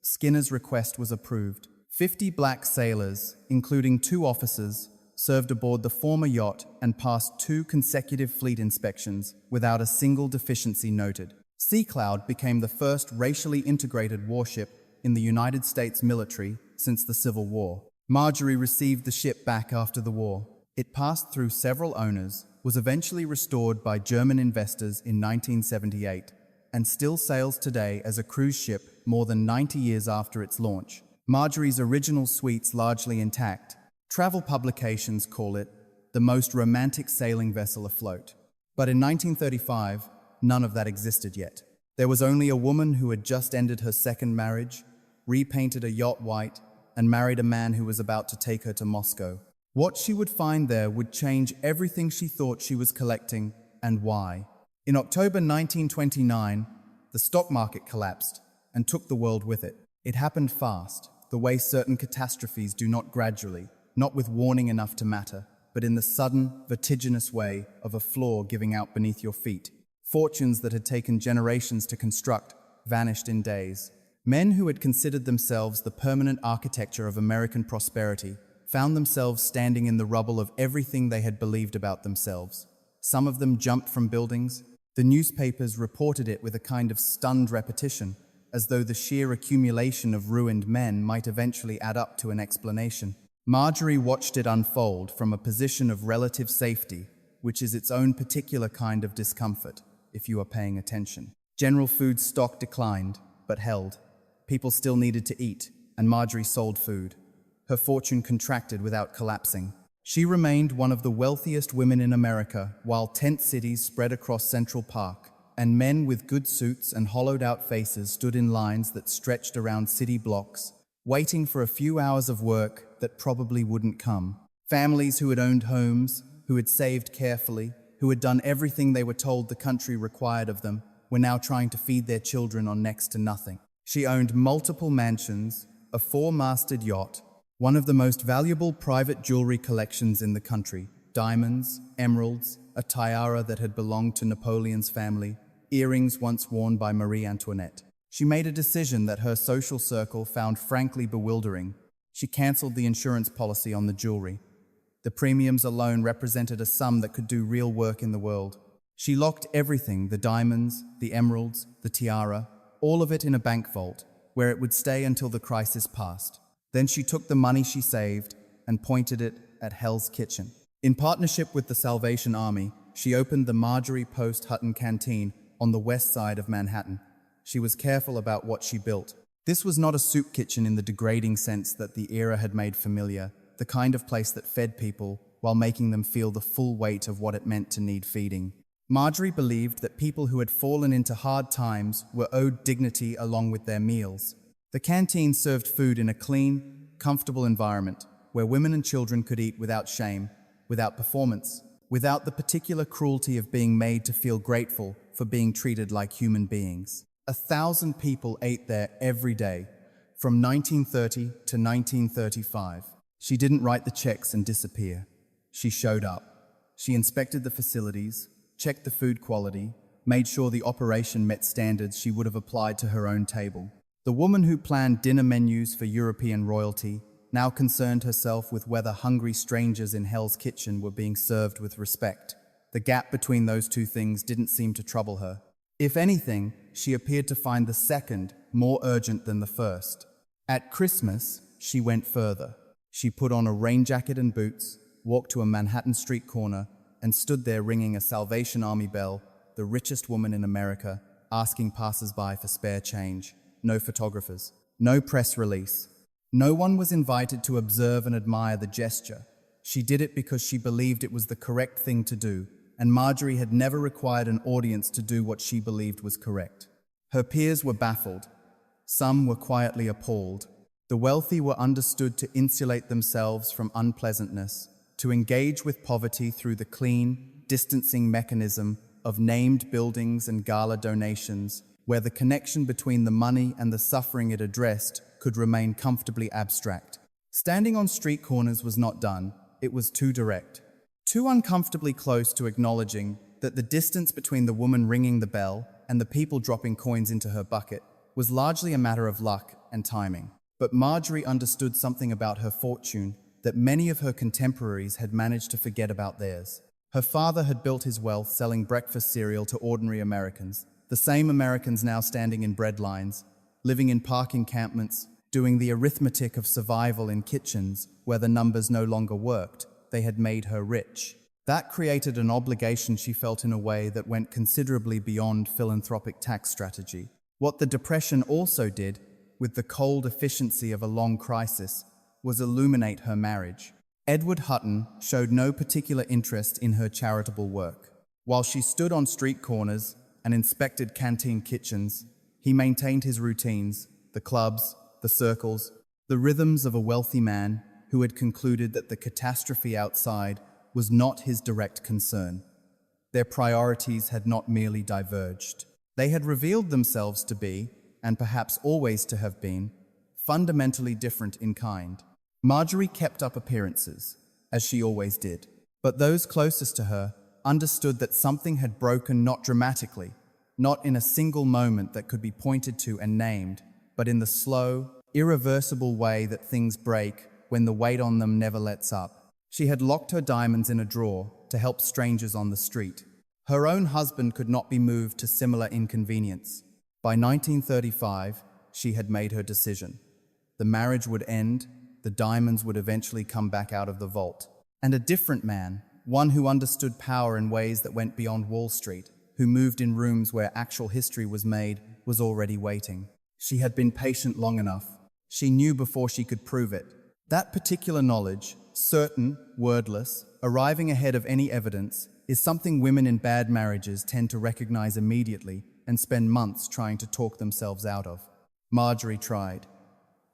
A: Skinner's request was approved. 50 black sailors, including 2 officers, served aboard the former yacht and passed 2 consecutive fleet inspections without a single deficiency noted. Sea Cloud became the first racially integrated warship in the United States military since the Civil War. Marjorie received the ship back after the war. It passed through several owners, was eventually restored by German investors in 1978, and still sails today as a cruise ship more than 90 years after its launch. Marjorie's original suite's largely intact. Travel publications call it the most romantic sailing vessel afloat. But in 1935, none of that existed yet. There was only a woman who had just ended her second marriage, repainted a yacht white, and married a man who was about to take her to Moscow. What she would find there would change everything she thought she was collecting, and why. In October 1929, the stock market collapsed and took the world with it. It happened fast, the way certain catastrophes do not gradually, not with warning enough to matter, but in the sudden, vertiginous way of a floor giving out beneath your feet. Fortunes that had taken generations to construct vanished in days. Men who had considered themselves the permanent architecture of American prosperity found themselves standing in the rubble of everything they had believed about themselves. Some of them jumped from buildings. The newspapers reported it with a kind of stunned repetition, as though the sheer accumulation of ruined men might eventually add up to an explanation. Marjorie watched it unfold from a position of relative safety, which is its own particular kind of discomfort, if you are paying attention. General food stock declined, but held. People still needed to eat, and Marjorie sold food. Her fortune contracted without collapsing. She remained one of the wealthiest women in America, while tent cities spread across Central Park, and men with good suits and hollowed-out faces stood in lines that stretched around city blocks, waiting for a few hours of work that probably wouldn't come. Families who had owned homes, who had saved carefully, who had done everything they were told the country required of them, were now trying to feed their children on next to nothing. She owned multiple mansions, a 4-masted yacht, one of the most valuable private jewelry collections in the country, diamonds, emeralds, a tiara that had belonged to Napoleon's family, earrings once worn by Marie Antoinette. She made a decision that her social circle found frankly bewildering. She cancelled the insurance policy on the jewelry. The premiums alone represented a sum that could do real work in the world. She locked everything, the diamonds, the emeralds, the tiara, all of it in a bank vault, where it would stay until the crisis passed. Then she took the money she saved and pointed it at Hell's Kitchen. In partnership with the Salvation Army, she opened the Marjorie Post Hutton Canteen on the west side of Manhattan. She was careful about what she built. This was not a soup kitchen in the degrading sense that the era had made familiar, the kind of place that fed people, while making them feel the full weight of what it meant to need feeding. Marjorie believed that people who had fallen into hard times were owed dignity along with their meals. The canteen served food in a clean, comfortable environment where women and children could eat without shame, without performance, without the particular cruelty of being made to feel grateful for being treated like human beings. 1,000 people ate there every day, from 1930 to 1935. She didn't write the checks and disappear. She showed up. She inspected the facilities, checked the food quality, made sure the operation met standards she would have applied to her own table. The woman who planned dinner menus for European royalty now concerned herself with whether hungry strangers in Hell's Kitchen were being served with respect. The gap between those two things didn't seem to trouble her. If anything, she appeared to find the second more urgent than the first. At Christmas, she went further. She put on a rain jacket and boots, walked to a Manhattan street corner, and stood there ringing a Salvation Army bell, the richest woman in America, asking passers-by for spare change. No photographers, no press release. No one was invited to observe and admire the gesture. She did it because she believed it was the correct thing to do, and Marjorie had never required an audience to do what she believed was correct. Her peers were baffled. Some were quietly appalled. The wealthy were understood to insulate themselves from unpleasantness, to engage with poverty through the clean, distancing mechanism of named buildings and gala donations, where the connection between the money and the suffering it addressed could remain comfortably abstract. Standing on street corners was not done. It was too direct. Too uncomfortably close to acknowledging that the distance between the woman ringing the bell and the people dropping coins into her bucket was largely a matter of luck and timing. But Marjorie understood something about her fortune that many of her contemporaries had managed to forget about theirs. Her father had built his wealth selling breakfast cereal to ordinary Americans, the same Americans now standing in bread lines, living in park encampments, doing the arithmetic of survival in kitchens where the numbers no longer worked. They had made her rich. That created an obligation she felt in a way that went considerably beyond philanthropic tax strategy. What the Depression also did, with the cold efficiency of a long crisis, was illuminate her marriage. Edward Hutton showed no particular interest in her charitable work. While she stood on street corners and inspected canteen kitchens, he maintained his routines, the clubs, the circles, the rhythms of a wealthy man who had concluded that the catastrophe outside was not his direct concern. Their priorities had not merely diverged. They had revealed themselves to be, and perhaps always to have been, fundamentally different in kind. Marjorie kept up appearances, as she always did, but those closest to her understood that something had broken, not dramatically, not in a single moment that could be pointed to and named, but in the slow, irreversible way that things break when the weight on them never lets up. She had locked her diamonds in a drawer to help strangers on the street. Her own husband could not be moved to similar inconvenience. By 1935, she had made her decision. The marriage would end, the diamonds would eventually come back out of the vault. And a different man, one who understood power in ways that went beyond Wall Street, who moved in rooms where actual history was made, was already waiting. She had been patient long enough. She knew before she could prove it. That particular knowledge, certain, wordless, arriving ahead of any evidence, is something women in bad marriages tend to recognize immediately and spend months trying to talk themselves out of. Marjorie tried.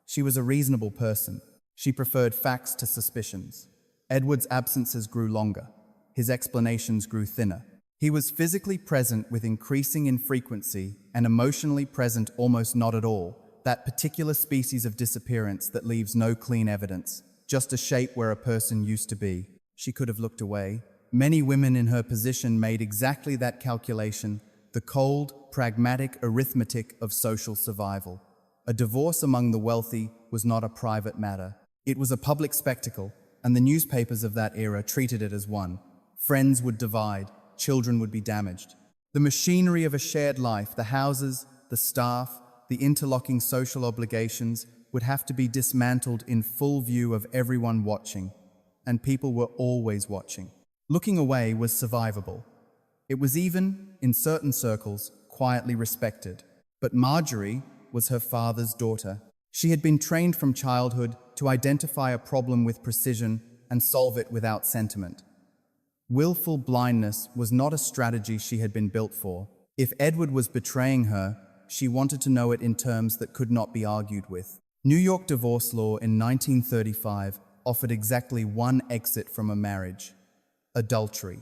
A: She was a reasonable person. She preferred facts to suspicions. Edward's absences grew longer. His explanations grew thinner. He was physically present with increasing infrequency and emotionally present almost not at all, that particular species of disappearance that leaves no clean evidence, just a shape where a person used to be. She could have looked away. Many women in her position made exactly that calculation, the cold, pragmatic arithmetic of social survival. A divorce among the wealthy was not a private matter. It was a public spectacle, and the newspapers of that era treated it as one. Friends would divide. Children would be damaged. The machinery of a shared life, the houses, the staff, the interlocking social obligations would have to be dismantled in full view of everyone watching, and people were always watching. Looking away was survivable. It was even, in certain circles, quietly respected. But Marjorie was her father's daughter. She had been trained from childhood to identify a problem with precision and solve it without sentiment. Willful blindness was not a strategy she had been built for. If Edward was betraying her, she wanted to know it in terms that could not be argued with. New York divorce law in 1935 offered exactly one exit from a marriage: adultery.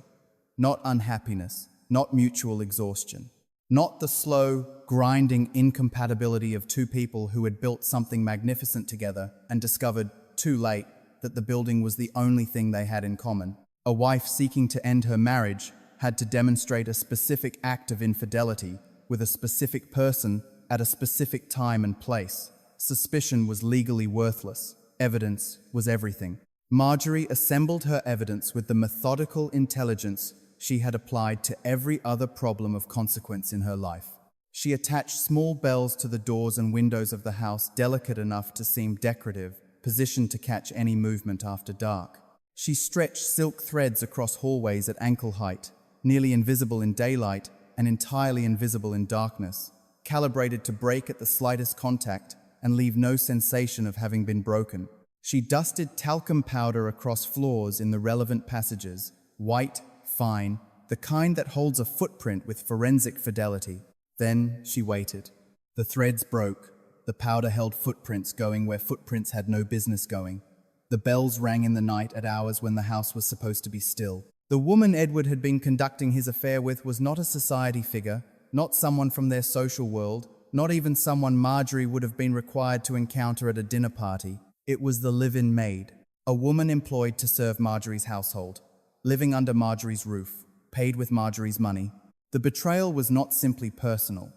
A: Not unhappiness, not mutual exhaustion. Not the slow, grinding incompatibility of two people who had built something magnificent together and discovered, too late, that the building was the only thing they had in common. A wife seeking to end her marriage had to demonstrate a specific act of infidelity with a specific person at a specific time and place. Suspicion was legally worthless. Evidence was everything. Marjorie assembled her evidence with the methodical intelligence she had applied to every other problem of consequence in her life. She attached small bells to the doors and windows of the house, delicate enough to seem decorative, positioned to catch any movement after dark. She stretched silk threads across hallways at ankle height, nearly invisible in daylight and entirely invisible in darkness, calibrated to break at the slightest contact and leave no sensation of having been broken. She dusted talcum powder across floors in the relevant passages, white, fine, the kind that holds a footprint with forensic fidelity. Then she waited. The threads broke. The powder held footprints going where footprints had no business going. The bells rang in the night at hours when the house was supposed to be still. The woman Edward had been conducting his affair with was not a society figure, not someone from their social world, not even someone Marjorie would have been required to encounter at a dinner party. It was the live-in maid, a woman employed to serve Marjorie's household, living under Marjorie's roof, paid with Marjorie's money. The betrayal was not simply personal.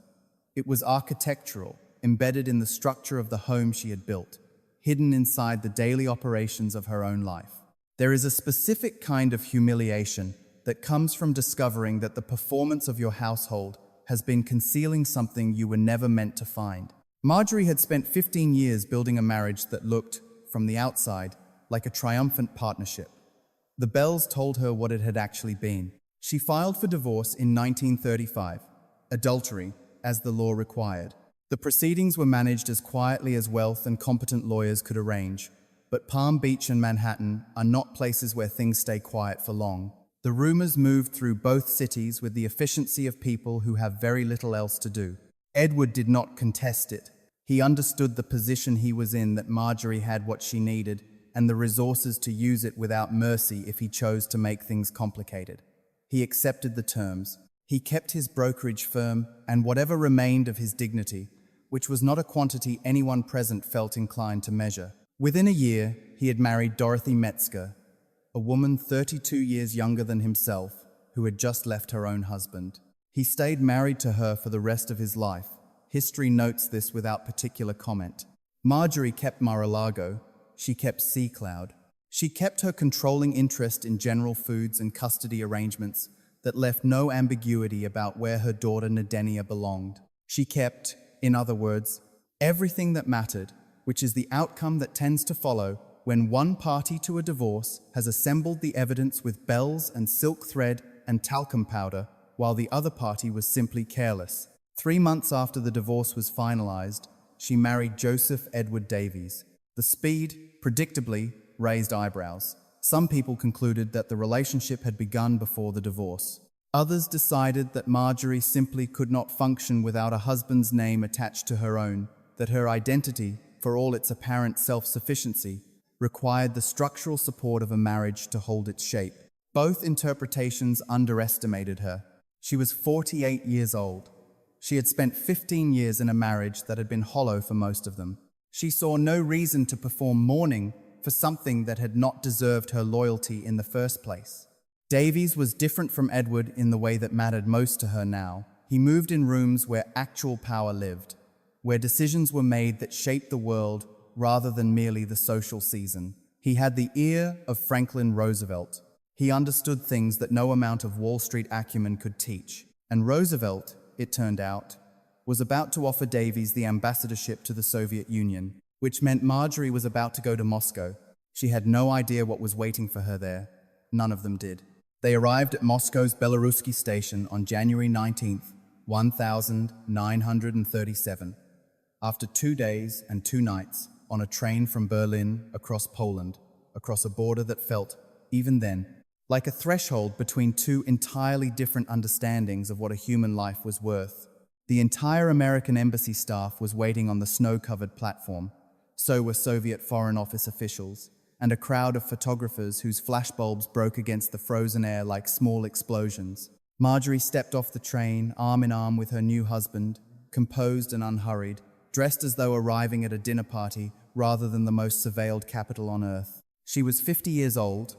A: It was architectural, embedded in the structure of the home she had built, hidden inside the daily operations of her own life. There is a specific kind of humiliation that comes from discovering that the performance of your household has been concealing something you were never meant to find. Marjorie had spent 15 years building a marriage that looked, from the outside, like a triumphant partnership. The bells told her what it had actually been. She filed for divorce in 1935, adultery, as the law required. The proceedings were managed as quietly as wealth and competent lawyers could arrange, but Palm Beach and Manhattan are not places where things stay quiet for long. The rumors moved through both cities with the efficiency of people who have very little else to do. Edward did not contest it. He understood the position he was in, that Marjorie had what she needed and the resources to use it without mercy if he chose to make things complicated. He accepted the terms. He kept his brokerage firm and whatever remained of his dignity, which was not a quantity anyone present felt inclined to measure. Within a year, he had married Dorothy Metzger, a woman 32 years younger than himself, who had just left her own husband. He stayed married to her for the rest of his life. History notes this without particular comment. Marjorie kept Mar-a-Lago. She kept Sea Cloud. She kept her controlling interest in General Foods and custody arrangements that left no ambiguity about where her daughter Nadenia belonged. She kept, in other words, everything that mattered, which is the outcome that tends to follow when one party to a divorce has assembled the evidence with bells and silk thread and talcum powder, while the other party was simply careless. 3 months after the divorce was finalized, she married Joseph Edward Davies. The speed, predictably, raised eyebrows. Some people concluded that the relationship had begun before the divorce. Others decided that Marjorie simply could not function without a husband's name attached to her own, that her identity, for all its apparent self-sufficiency, required the structural support of a marriage to hold its shape. Both interpretations underestimated her. She was 48 years old. She had spent 15 years in a marriage that had been hollow for most of them. She saw no reason to perform mourning for something that had not deserved her loyalty in the first place. Davies was different from Edward in the way that mattered most to her now. He moved in rooms where actual power lived, where decisions were made that shaped the world rather than merely the social season. He had the ear of Franklin Roosevelt. He understood things that no amount of Wall Street acumen could teach. And Roosevelt, it turned out, was about to offer Davies the ambassadorship to the Soviet Union, which meant Marjorie was about to go to Moscow. She had no idea what was waiting for her there. None of them did. They arrived at Moscow's Belorusky station on January 19th, 1937, after 2 days and 2 nights on a train from Berlin across Poland. across a border that felt, even then, like a threshold between two entirely different understandings of what a human life was worth. The entire American embassy staff was waiting on the snow-covered platform. So were Soviet Foreign Office officials, and a crowd of photographers whose flashbulbs broke against the frozen air like small explosions. Marjorie stepped off the train, arm in arm with her new husband, composed and unhurried, dressed as though arriving at a dinner party rather than the most surveilled capital on earth. She was 50 years old,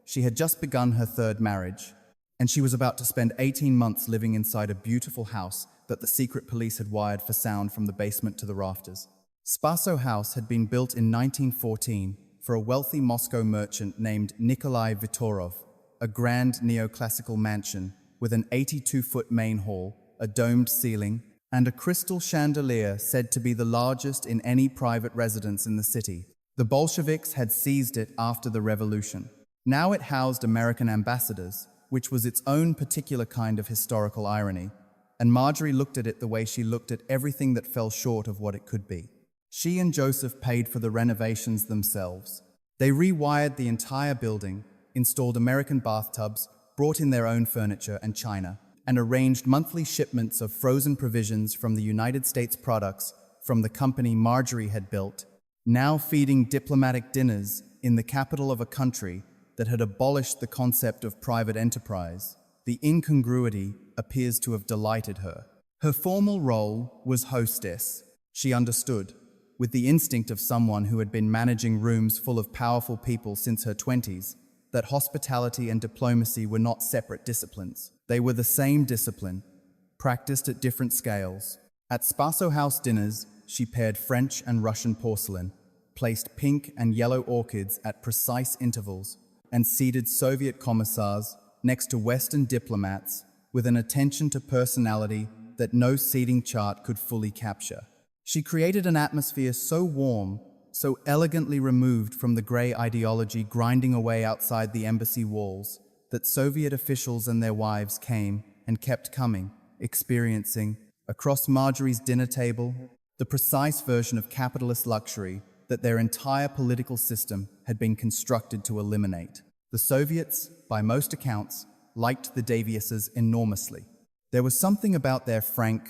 A: she had just begun her third marriage, and she was about to spend 18 months living inside a beautiful house that the secret police had wired for sound from the basement to the rafters. Spaso House had been built in 1914 for a wealthy Moscow merchant named Nikolai Vitorov, a grand neoclassical mansion with an 82-foot main hall, a domed ceiling, and a crystal chandelier said to be the largest in any private residence in the city. The Bolsheviks had seized it after the revolution. Now it housed American ambassadors, which was its own particular kind of historical irony, and Marjorie looked at it the way she looked at everything that fell short of what it could be. She and Joseph paid for the renovations themselves. They rewired the entire building, installed American bathtubs, brought in their own furniture and china, and arranged monthly shipments of frozen provisions from the United States products from the company Marjorie had built, now feeding diplomatic dinners in the capital of a country that had abolished the concept of private enterprise. The incongruity appears to have delighted her. Her formal role was hostess. She understood, with the instinct of someone who had been managing rooms full of powerful people since her 20s, that hospitality and diplomacy were not separate disciplines. They were the same discipline, practiced at different scales. At Spaso House dinners, she paired French and Russian porcelain, placed pink and yellow orchids at precise intervals, and seated Soviet commissars next to Western diplomats with an attention to personality that no seating chart could fully capture. She created an atmosphere so warm, so elegantly removed from the grey ideology grinding away outside the embassy walls, that Soviet officials and their wives came and kept coming, experiencing, across Marjorie's dinner table, the precise version of capitalist luxury that their entire political system had been constructed to eliminate. The Soviets, by most accounts, liked the Davises enormously. There was something about their frank,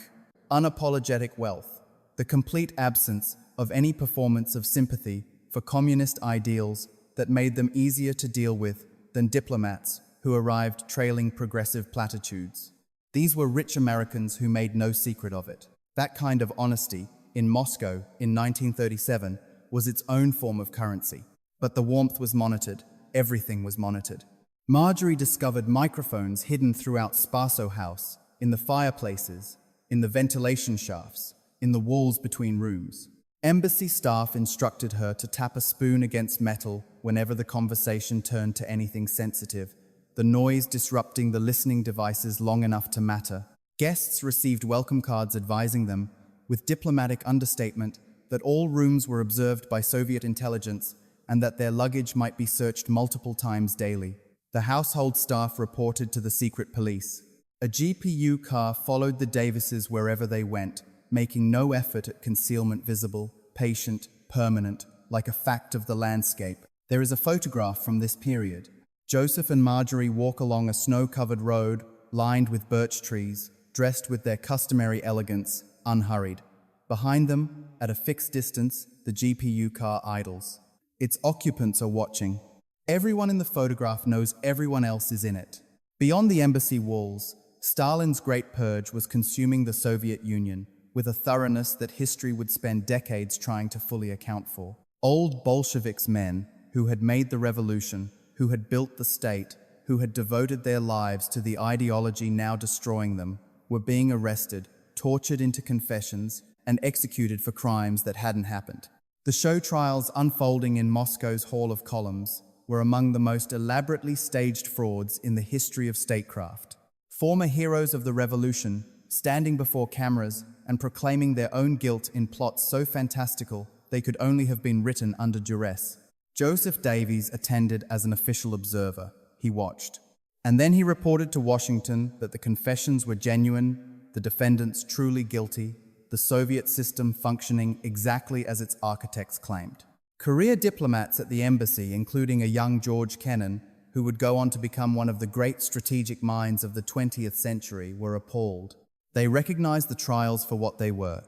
A: unapologetic wealth, the complete absence of any performance of sympathy for communist ideals that made them easier to deal with than diplomats who arrived trailing progressive platitudes. These were rich Americans who made no secret of it. That kind of honesty, in Moscow in 1937, was its own form of currency. But the warmth was monitored. Everything was monitored. Marjorie discovered microphones hidden throughout Spaso House, in the fireplaces, in the ventilation shafts, in the walls between rooms. Embassy staff instructed her to tap a spoon against metal whenever the conversation turned to anything sensitive, the noise disrupting the listening devices long enough to matter. Guests received welcome cards advising them, with diplomatic understatement, that all rooms were observed by Soviet intelligence and that their luggage might be searched multiple times daily. The household staff reported to the secret police. A GPU car followed the Davises wherever they went, making no effort at concealment visible, patient, permanent, like a fact of the landscape. There is a photograph from this period. Joseph and Marjorie walk along a snow-covered road lined with birch trees, dressed with their customary elegance, unhurried. Behind them, at a fixed distance, the GPU car idles. Its occupants are watching. Everyone in the photograph knows everyone else is in it. Beyond the embassy walls, Stalin's Great Purge was consuming the Soviet Union with a thoroughness that history would spend decades trying to fully account for. Old Bolsheviks men who had made the revolution, who had built the state, who had devoted their lives to the ideology now destroying them, were being arrested, tortured into confessions, and executed for crimes that hadn't happened. The show trials unfolding in Moscow's Hall of Columns were among the most elaborately staged frauds in the history of statecraft. Former heroes of the revolution, standing before cameras and proclaiming their own guilt in plots so fantastical they could only have been written under duress. Joseph Davies attended as an official observer. He watched. And then he reported to Washington that the confessions were genuine, the defendants truly guilty, the Soviet system functioning exactly as its architects claimed. Career diplomats at the embassy, including a young George Kennan, who would go on to become one of the great strategic minds of the 20th century, were appalled. They recognized the trials for what they were: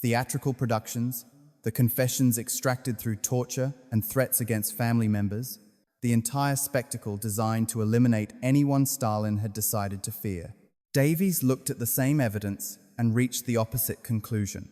A: theatrical productions, the confessions extracted through torture and threats against family members, the entire spectacle designed to eliminate anyone Stalin had decided to fear. Davies looked at the same evidence and reached the opposite conclusion.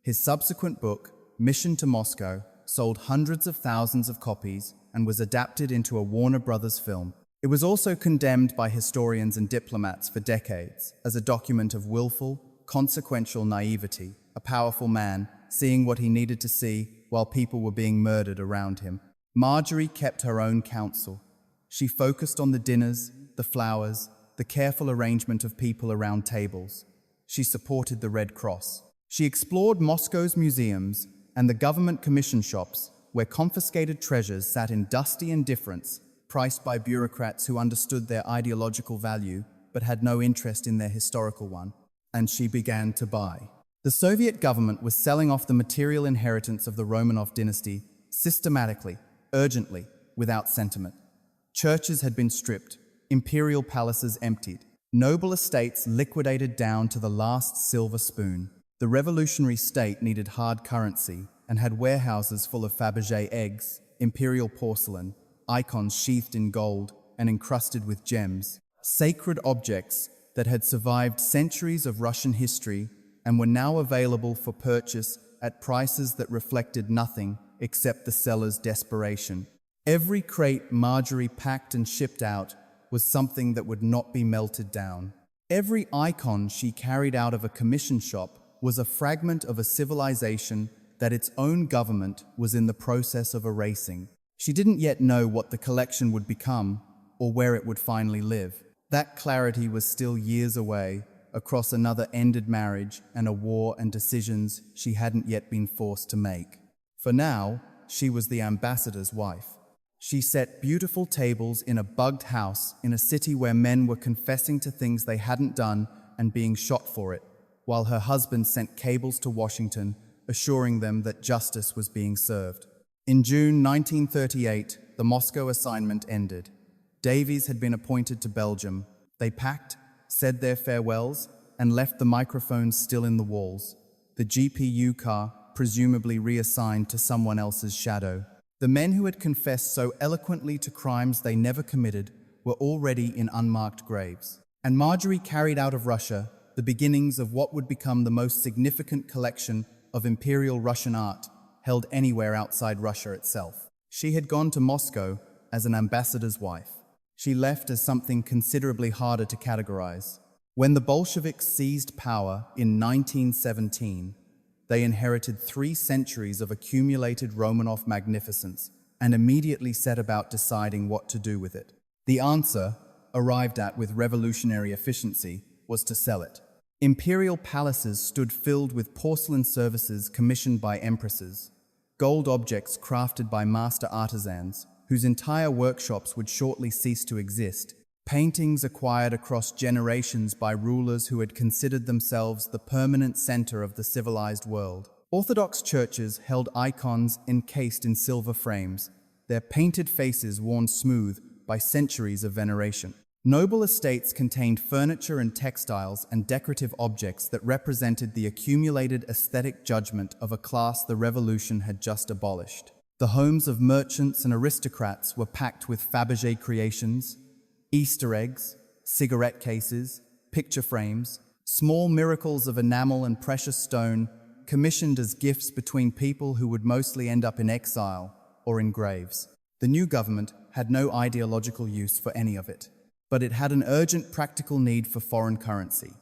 A: His subsequent book, Mission to Moscow, sold hundreds of thousands of copies and was adapted into a Warner Brothers film. It was also condemned by historians and diplomats for decades as a document of willful, consequential naivety, a powerful man seeing what he needed to see while people were being murdered around him. Marjorie kept her own counsel. She focused on the dinners, the flowers, the careful arrangement of people around tables. She supported the Red Cross. She explored Moscow's museums and the government commission shops where confiscated treasures sat in dusty indifference, priced by bureaucrats who understood their ideological value but had no interest in their historical one. And she began to buy. The Soviet government was selling off the material inheritance of the Romanov dynasty systematically, urgently, without sentiment. Churches had been stripped, imperial palaces emptied, noble estates liquidated down to the last silver spoon. The revolutionary state needed hard currency and had warehouses full of Fabergé eggs, imperial porcelain, icons sheathed in gold and encrusted with gems, sacred objects that had survived centuries of Russian history and were now available for purchase at prices that reflected nothing except the seller's desperation. Every crate Marjorie packed and shipped out was something that would not be melted down. Every icon she carried out of a commission shop was a fragment of a civilization that its own government was in the process of erasing. She didn't yet know what the collection would become or where it would finally live. That clarity was still years away, across another ended marriage and a war and decisions she hadn't yet been forced to make. For now, she was the ambassador's wife. She set beautiful tables in a bugged house in a city where men were confessing to things they hadn't done and being shot for it, while her husband sent cables to Washington, assuring them that justice was being served. In June 1938, the Moscow assignment ended. Davies had been appointed to Belgium. They packed, said their farewells, and left the microphones still in the walls. The GPU car, presumably reassigned to someone else's shadow. The men who had confessed so eloquently to crimes they never committed were already in unmarked graves. And Marjorie carried out of Russia the beginnings of what would become the most significant collection of imperial Russian art held anywhere outside Russia itself. She had gone to Moscow as an ambassador's wife. She left as something considerably harder to categorize. When the Bolsheviks seized power in 1917, they inherited 3 centuries of accumulated Romanov magnificence and immediately set about deciding what to do with it. The answer, arrived at with revolutionary efficiency, was to sell it. Imperial palaces stood filled with porcelain services commissioned by empresses, gold objects crafted by master artisans, whose entire workshops would shortly cease to exist, paintings acquired across generations by rulers who had considered themselves the permanent center of the civilized world. Orthodox churches held icons encased in silver frames, their painted faces worn smooth by centuries of veneration. Noble estates contained furniture and textiles and decorative objects that represented the accumulated aesthetic judgment of a class the revolution had just abolished. The homes of merchants and aristocrats were packed with Fabergé creations, Easter eggs, cigarette cases, picture frames, small miracles of enamel and precious stone commissioned as gifts between people who would mostly end up in exile or in graves. The new government had no ideological use for any of it, but it had an urgent practical need for foreign currency.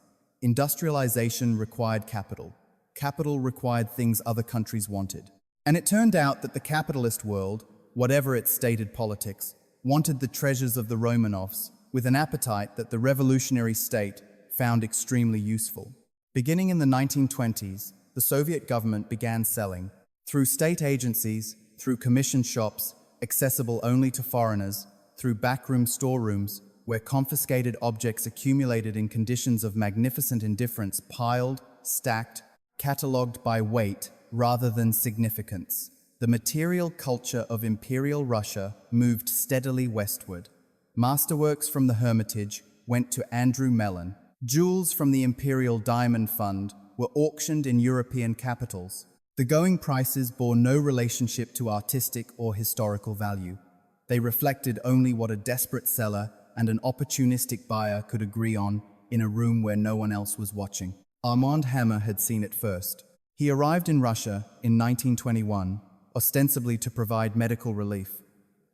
A: Industrialization required capital. Capital required things other countries wanted. And it turned out that the capitalist world, whatever its stated politics, wanted the treasures of the Romanovs with an appetite that the revolutionary state found extremely useful. Beginning in the 1920s, the Soviet government began selling, through state agencies, through commission shops, accessible only to foreigners, through backroom storerooms, where confiscated objects accumulated in conditions of magnificent indifference piled, stacked, catalogued by weight rather than significance. the material culture of Imperial Russia moved steadily westward. Masterworks from the Hermitage went to Andrew Mellon. Jewels from the Imperial Diamond Fund were auctioned in European capitals. The going prices bore no relationship to artistic or historical value. They reflected only what a desperate seller and an opportunistic buyer could agree on in a room where no one else was watching. Armand Hammer had seen it first. He arrived in Russia in 1921, ostensibly to provide medical relief.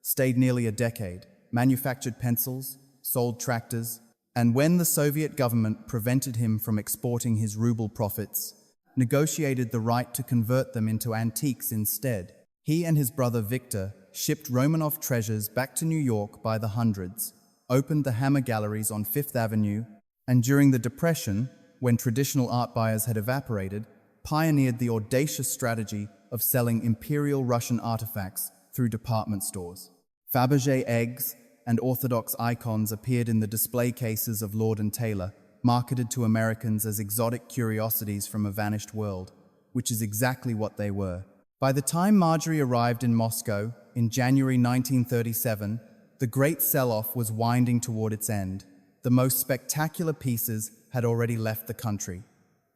A: Stayed nearly a decade, manufactured pencils, sold tractors, and when the Soviet government prevented him from exporting his ruble profits, negotiated the right to convert them into antiques instead. He and his brother Victor shipped Romanov treasures back to New York by the hundreds, opened the Hammer Galleries on Fifth Avenue, and during the Depression, when traditional art buyers had evaporated, pioneered the audacious strategy of selling Imperial Russian artifacts through department stores. Fabergé eggs and Orthodox icons appeared in the display cases of Lord & Taylor, marketed to Americans as exotic curiosities from a vanished world, which is exactly what they were. By the time Marjorie arrived in Moscow in January 1937, the great sell-off was winding toward its end. The most spectacular pieces had already left the country.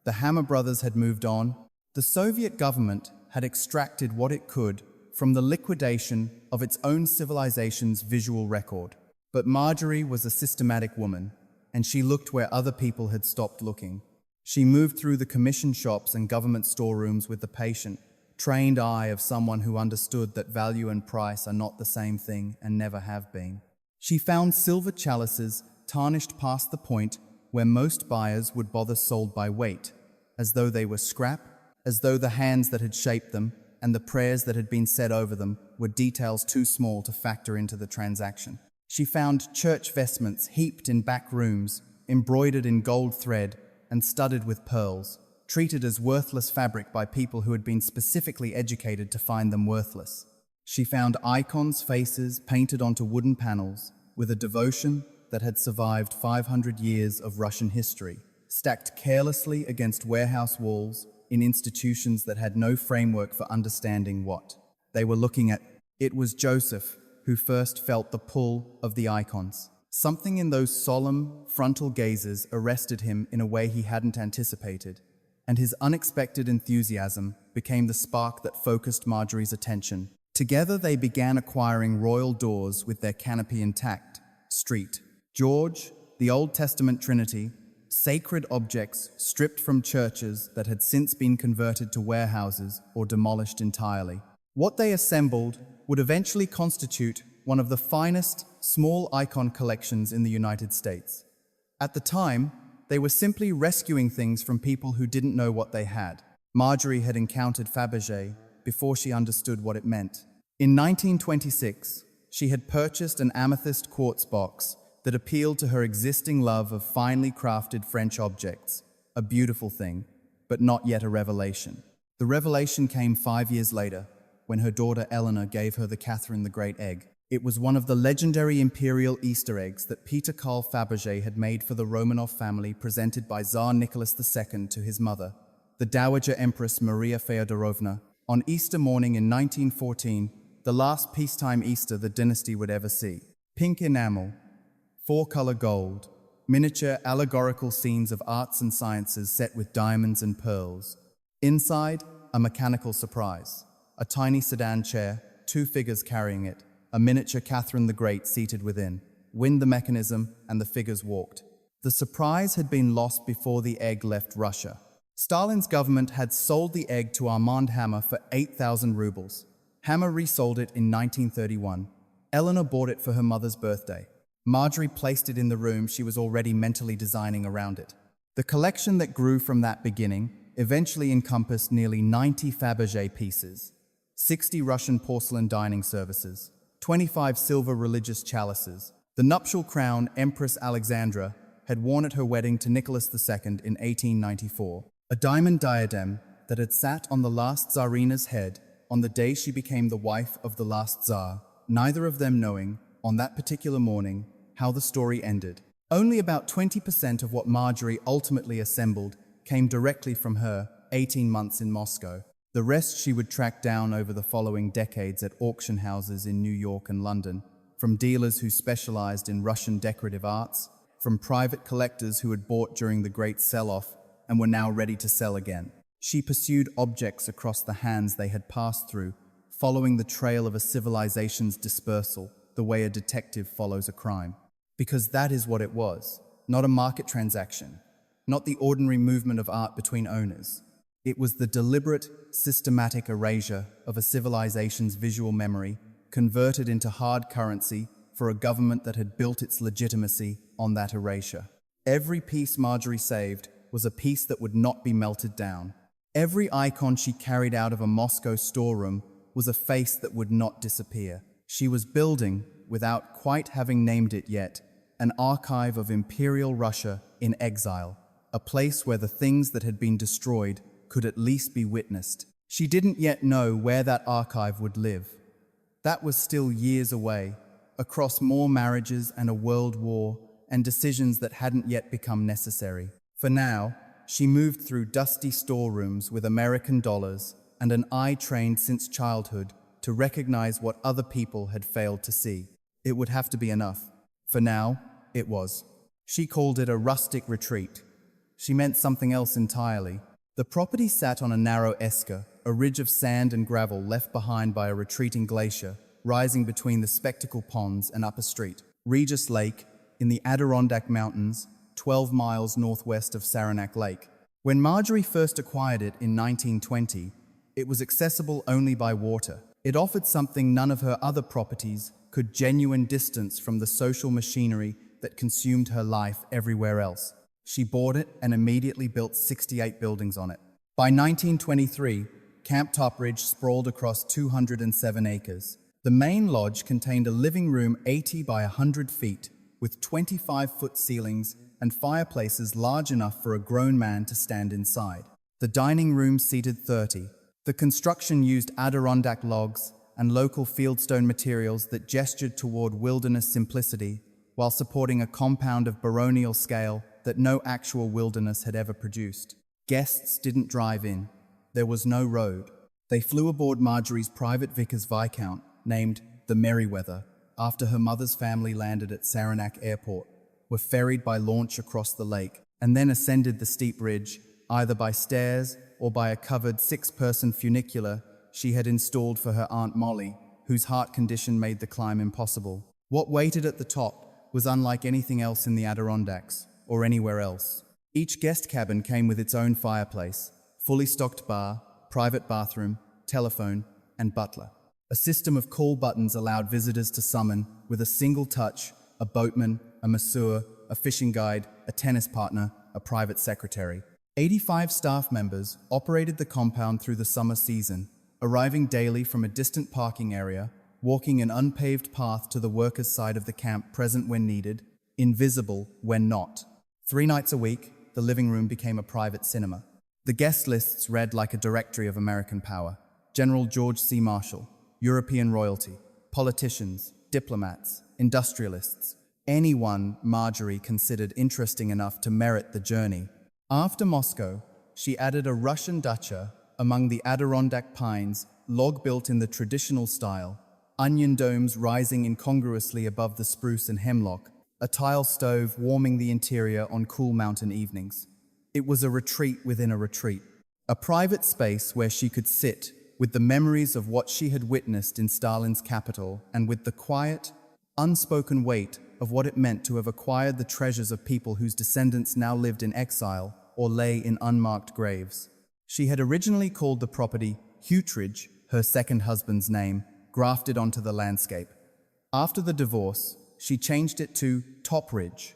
A: The Hammer brothers had moved on. The Soviet government had extracted what it could from the liquidation of its own civilization's visual record. But Marjorie was a systematic woman, and she looked where other people had stopped looking. She moved through the commission shops and government storerooms with the patient, trained eye of someone who understood that value and price are not the same thing and never have been. She found silver chalices tarnished past the point where most buyers would bother sold by weight, as though they were scrap, as though the hands that had shaped them and the prayers that had been said over them were details too small to factor into the transaction. She found church vestments heaped in back rooms, embroidered in gold thread and studded with pearls, treated as worthless fabric by people who had been specifically educated to find them worthless. She found icons' faces painted onto wooden panels with a devotion that had survived 500 years of Russian history, stacked carelessly against warehouse walls in institutions that had no framework for understanding what they were looking at. It was Joseph who first felt the pull of the icons. Something in those solemn, frontal gazes arrested him in a way he hadn't anticipated, and his unexpected enthusiasm became the spark that focused Marjorie's attention. Together they began acquiring royal doors with their canopy intact, Street, George, the Old Testament Trinity, sacred objects stripped from churches that had since been converted to warehouses or demolished entirely. What they assembled would eventually constitute one of the finest small icon collections in the United States. At the time, they were simply rescuing things from people who didn't know what they had. Marjorie had encountered Fabergé before she understood what it meant. In 1926, she had purchased an amethyst quartz box that appealed to her existing love of finely crafted French objects, a beautiful thing, but not yet a revelation. The revelation came 5 years later, when her daughter Eleanor gave her the Catherine the Great egg. It was one of the legendary imperial Easter eggs that Peter Carl Fabergé had made for the Romanov family, presented by Tsar Nicholas II to his mother, the Dowager Empress Maria Feodorovna, on Easter morning in 1914, the last peacetime Easter the dynasty would ever see. Pink enamel, four-color gold, miniature allegorical scenes of arts and sciences set with diamonds and pearls. Inside, a mechanical surprise. A tiny sedan chair, two figures carrying it, a miniature Catherine the Great seated within. Wind the mechanism, and the figures walked. The surprise had been lost before the egg left Russia. Stalin's government had sold the egg to Armand Hammer for 8,000 rubles. Hammer resold it in 1931. Eleanor bought it for her mother's birthday. Marjorie placed it in the room she was already mentally designing around it. The collection that grew from that beginning eventually encompassed nearly 90 Fabergé pieces, 60 Russian porcelain dining services, 25 silver religious chalices. The nuptial crown Empress Alexandra had worn at her wedding to Nicholas II in 1894, a diamond diadem that had sat on the last Tsarina's head on the day she became the wife of the last Tsar, neither of them knowing, on that particular morning, how the story ended. Only about 20% of what Marjorie ultimately assembled came directly from her 18 months in Moscow. The rest she would track down over the following decades at auction houses in New York and London, from dealers who specialized in Russian decorative arts, from private collectors who had bought during the Great Sell-Off and were now ready to sell again. She pursued objects across the hands they had passed through, following the trail of a civilization's dispersal, the way a detective follows a crime. Because that is what it was, not a market transaction, not the ordinary movement of art between owners. It was the deliberate, systematic erasure of a civilization's visual memory, converted into hard currency for a government that had built its legitimacy on that erasure. Every piece Marjorie saved was a piece that would not be melted down. Every icon she carried out of a Moscow storeroom was a face that would not disappear. She was building, without quite having named it yet, an archive of imperial Russia in exile, a place where the things that had been destroyed could at least be witnessed. She didn't yet know where that archive would live. That was still years away, across more marriages and a world war and decisions that hadn't yet become necessary. For now, she moved through dusty storerooms with American dollars and an eye trained since childhood to recognize what other people had failed to see. It would have to be enough. For now, it was. She called it a rustic retreat. She meant something else entirely. The property sat on a narrow esker, a ridge of sand and gravel left behind by a retreating glacier, rising between the Spectacle Ponds and Upper Street. Regis Lake, in the Adirondack Mountains, 12 miles northwest of Saranac Lake. When Marjorie first acquired it in 1920, it was accessible only by water. It offered something none of her other properties could: genuine distance from the social machinery that consumed her life everywhere else. She bought it and immediately built 68 buildings on it. By 1923, Camp Topridge sprawled across 207 acres. The main lodge contained a living room 80 by 100 feet, with 25-foot ceilings and fireplaces large enough for a grown man to stand inside. The dining room seated 30. The construction used Adirondack logs and local fieldstone materials that gestured toward wilderness simplicity, while supporting a compound of baronial scale that no actual wilderness had ever produced. Guests didn't drive in. There was no road. They flew aboard Marjorie's private Vickers Viscount, named the Merryweather, after her mother's family landed at Saranac Airport, were ferried by launch across the lake, and then ascended the steep ridge, either by stairs or by a covered 6-person funicular she had installed for her Aunt Molly, whose heart condition made the climb impossible. What waited at the top was unlike anything else in the Adirondacks, or anywhere else. Each guest cabin came with its own fireplace, fully stocked bar, private bathroom, telephone, and butler. A system of call buttons allowed visitors to summon, with a single touch, a boatman, a masseur, a fishing guide, a tennis partner, a private secretary. 85 staff members operated the compound through the summer season, arriving daily from a distant parking area, walking an unpaved path to the workers' side of the camp present when needed, invisible when not. 3 nights a week, the living room became a private cinema. The guest lists read like a directory of American power: General George C. Marshall, European royalty, politicians, diplomats, industrialists, anyone Marjorie considered interesting enough to merit the journey. After Moscow, she added a Russian dacha among the Adirondack pines, log-built in the traditional style, onion domes rising incongruously above the spruce and hemlock, a tile stove warming the interior on cool mountain evenings. It was a retreat within a retreat, a private space where she could sit with the memories of what she had witnessed in Stalin's capital and with the quiet, unspoken weight of what it meant to have acquired the treasures of people whose descendants now lived in exile or lay in unmarked graves. She had originally called the property Huttridge, her second husband's name, grafted onto the landscape. After the divorce, she changed it to Topridge,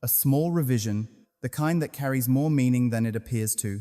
A: a small revision, the kind that carries more meaning than it appears to.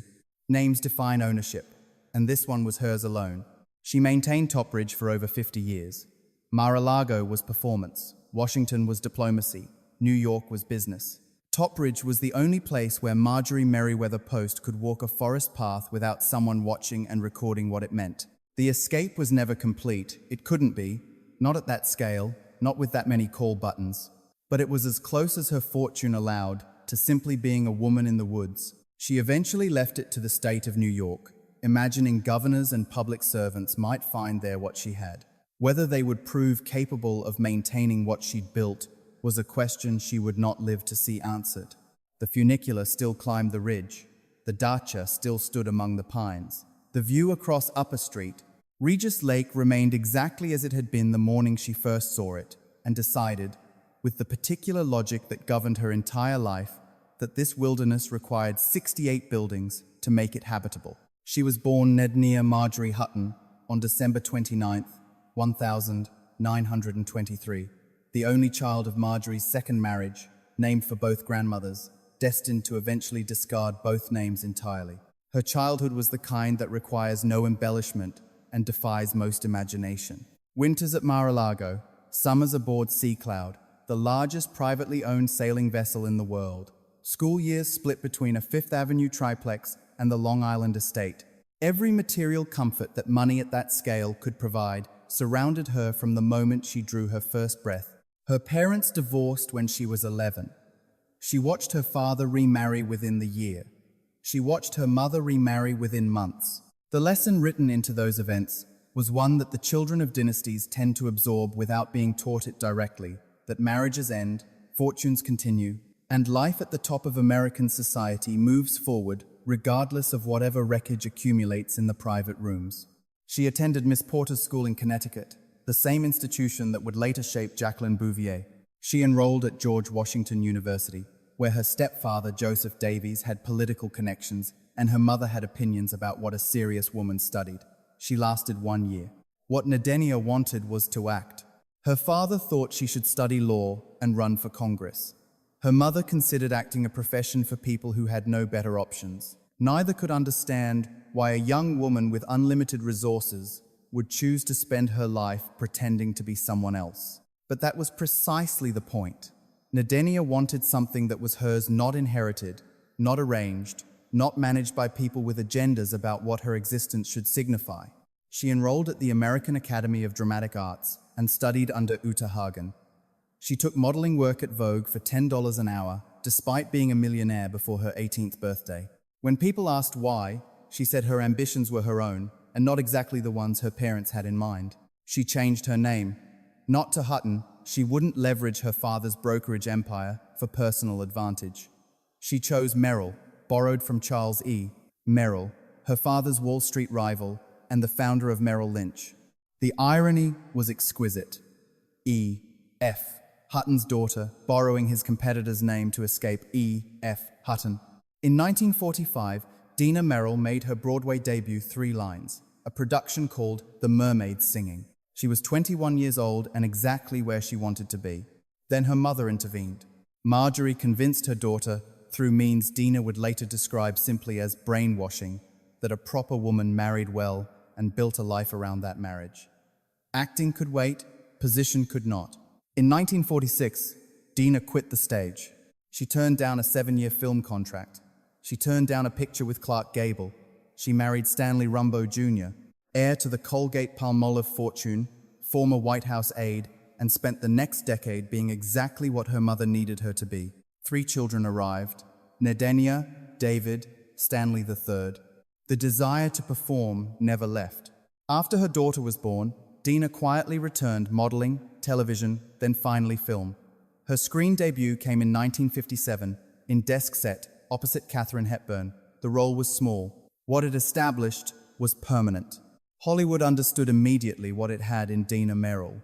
A: Names define ownership, and this one was hers alone. She maintained Topridge for over 50 years. Mar-a-Lago was performance, Washington was diplomacy, New York was business. Topridge was the only place where Marjorie Merriweather Post could walk a forest path without someone watching and recording what it meant. The escape was never complete. It couldn't be, not at that scale, not with that many call buttons. But it was as close as her fortune allowed to simply being a woman in the woods. She eventually left it to the state of New York, imagining governors and public servants might find there what she had. Whether they would prove capable of maintaining what she'd built was a question she would not live to see answered. The funicular still climbed the ridge. The dacha still stood among the pines. The view across Upper Street, Regis Lake, remained exactly as it had been the morning she first saw it, and decided, with the particular logic that governed her entire life, that this wilderness required 68 buildings to make it habitable. She was born Nednia Marjorie Hutton on December 29th, 1923, the only child of Marjorie's second marriage, named for both grandmothers, destined to eventually discard both names entirely. Her childhood was the kind that requires no embellishment and defies most imagination. Winters at Mar-a-Lago, summers aboard Sea Cloud, the largest privately owned sailing vessel in the world. School years split between a Fifth Avenue triplex and the Long Island estate. Every material comfort that money at that scale could provide surrounded her from the moment she drew her first breath. Her parents divorced when she was 11. She watched her father remarry within the year. She watched her mother remarry within months. The lesson written into those events was one that the children of dynasties tend to absorb without being taught it directly, that marriages end, fortunes continue, and life at the top of American society moves forward regardless of whatever wreckage accumulates in the private rooms. She attended Miss Porter's school in Connecticut, the same institution that would later shape Jacqueline Bouvier. She enrolled at George Washington University, where her stepfather, Joseph Davies, had political connections and her mother had opinions about what a serious woman studied. She lasted 1 year. What Nedenia wanted was to act. Her father thought she should study law and run for Congress. Her mother considered acting a profession for people who had no better options. Neither could understand why a young woman with unlimited resources would choose to spend her life pretending to be someone else. But that was precisely the point. Nedenia wanted something that was hers, not inherited, not arranged, not managed by people with agendas about what her existence should signify. She enrolled at the American Academy of Dramatic Arts and studied under Uta Hagen. She took modeling work at Vogue for $10 an hour, despite being a millionaire before her 18th birthday. When people asked why, she said her ambitions were her own, and not exactly the ones her parents had in mind. She changed her name. Not to Hutton, she wouldn't leverage her father's brokerage empire for personal advantage. She chose Merrill, borrowed from Charles E. Merrill, her father's Wall Street rival and the founder of Merrill Lynch. The irony was exquisite. E. F. Hutton's daughter, borrowing his competitor's name to escape E. F. Hutton. In 1945, Dina Merrill made her Broadway debut, Three Lines, a production called The Mermaid Singing. She was 21 years old and exactly where she wanted to be. Then her mother intervened. Marjorie convinced her daughter, through means Dina would later describe simply as brainwashing, that a proper woman married well and built a life around that marriage. Acting could wait, position could not. In 1946, Dina quit the stage. She turned down a 7-year film contract. She turned down a picture with Clark Gable. She married Stanley Rumbaugh Jr., heir to the Colgate-Palmolive fortune, former White House aide, and spent the next decade being exactly what her mother needed her to be. 3 children arrived: Nedenia, David, Stanley III. The desire to perform never left. After her daughter was born, Dina quietly returned modeling, television, then finally film. Her screen debut came in 1957 in Desk Set, opposite Katharine Hepburn. The role was small. What it established was permanent. Hollywood understood immediately what it had in Dina Merrill.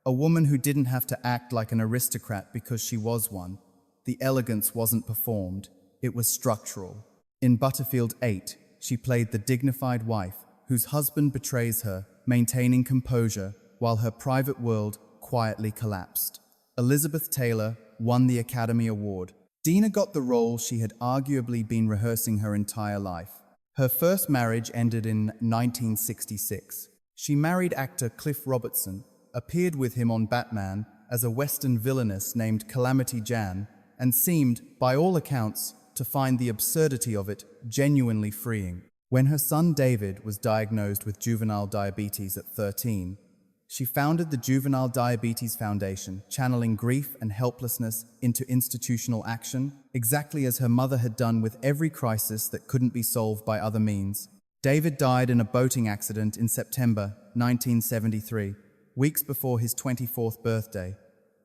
A: A woman who didn't have to act like an aristocrat because she was one. The elegance wasn't performed, it was structural. In Butterfield 8, she played the dignified wife whose husband betrays her, maintaining composure while her private world quietly collapsed. Elizabeth Taylor won the Academy Award. Dina got the role she had arguably been rehearsing her entire life. Her first marriage ended in 1966. She married actor Cliff Robertson, appeared with him on Batman as a Western villainess named Calamity Jan, and seemed, by all accounts, to find the absurdity of it genuinely freeing. When her son David was diagnosed with juvenile diabetes at 13, she founded the Juvenile Diabetes Foundation, channeling grief and helplessness into institutional action, exactly as her mother had done with every crisis that couldn't be solved by other means. David died in a boating accident in September 1973, weeks before his 24th birthday.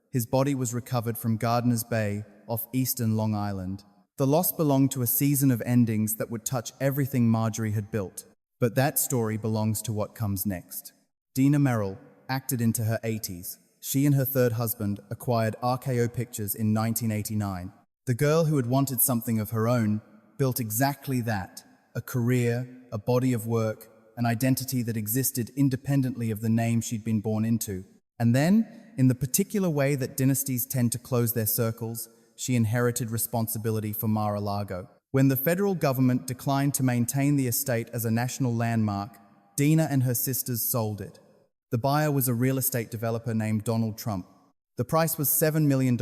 A: His body was recovered from Gardiner's Bay off eastern Long Island. The loss belonged to a season of endings that would touch everything Marjorie had built. But that story belongs to what comes next. Dina Merrill acted into her 80s. She and her third husband acquired RKO Pictures in 1989. The girl who had wanted something of her own built exactly that: a career, a body of work, an identity that existed independently of the name she'd been born into. And then, in the particular way that dynasties tend to close their circles, she inherited responsibility for Mar-a-Lago. When the federal government declined to maintain the estate as a national landmark, Dina and her sisters sold it. The buyer was a real estate developer named Donald Trump. The price was $7 million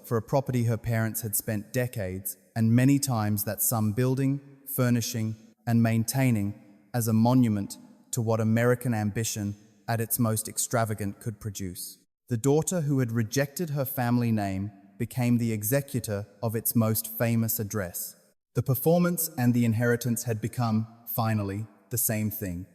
A: for a property her parents had spent decades and many times that sum building, furnishing, and maintaining as a monument to what American ambition at its most extravagant could produce. The daughter who had rejected her family name became the executor of its most famous address. The performance and the inheritance had become, finally, the same thing.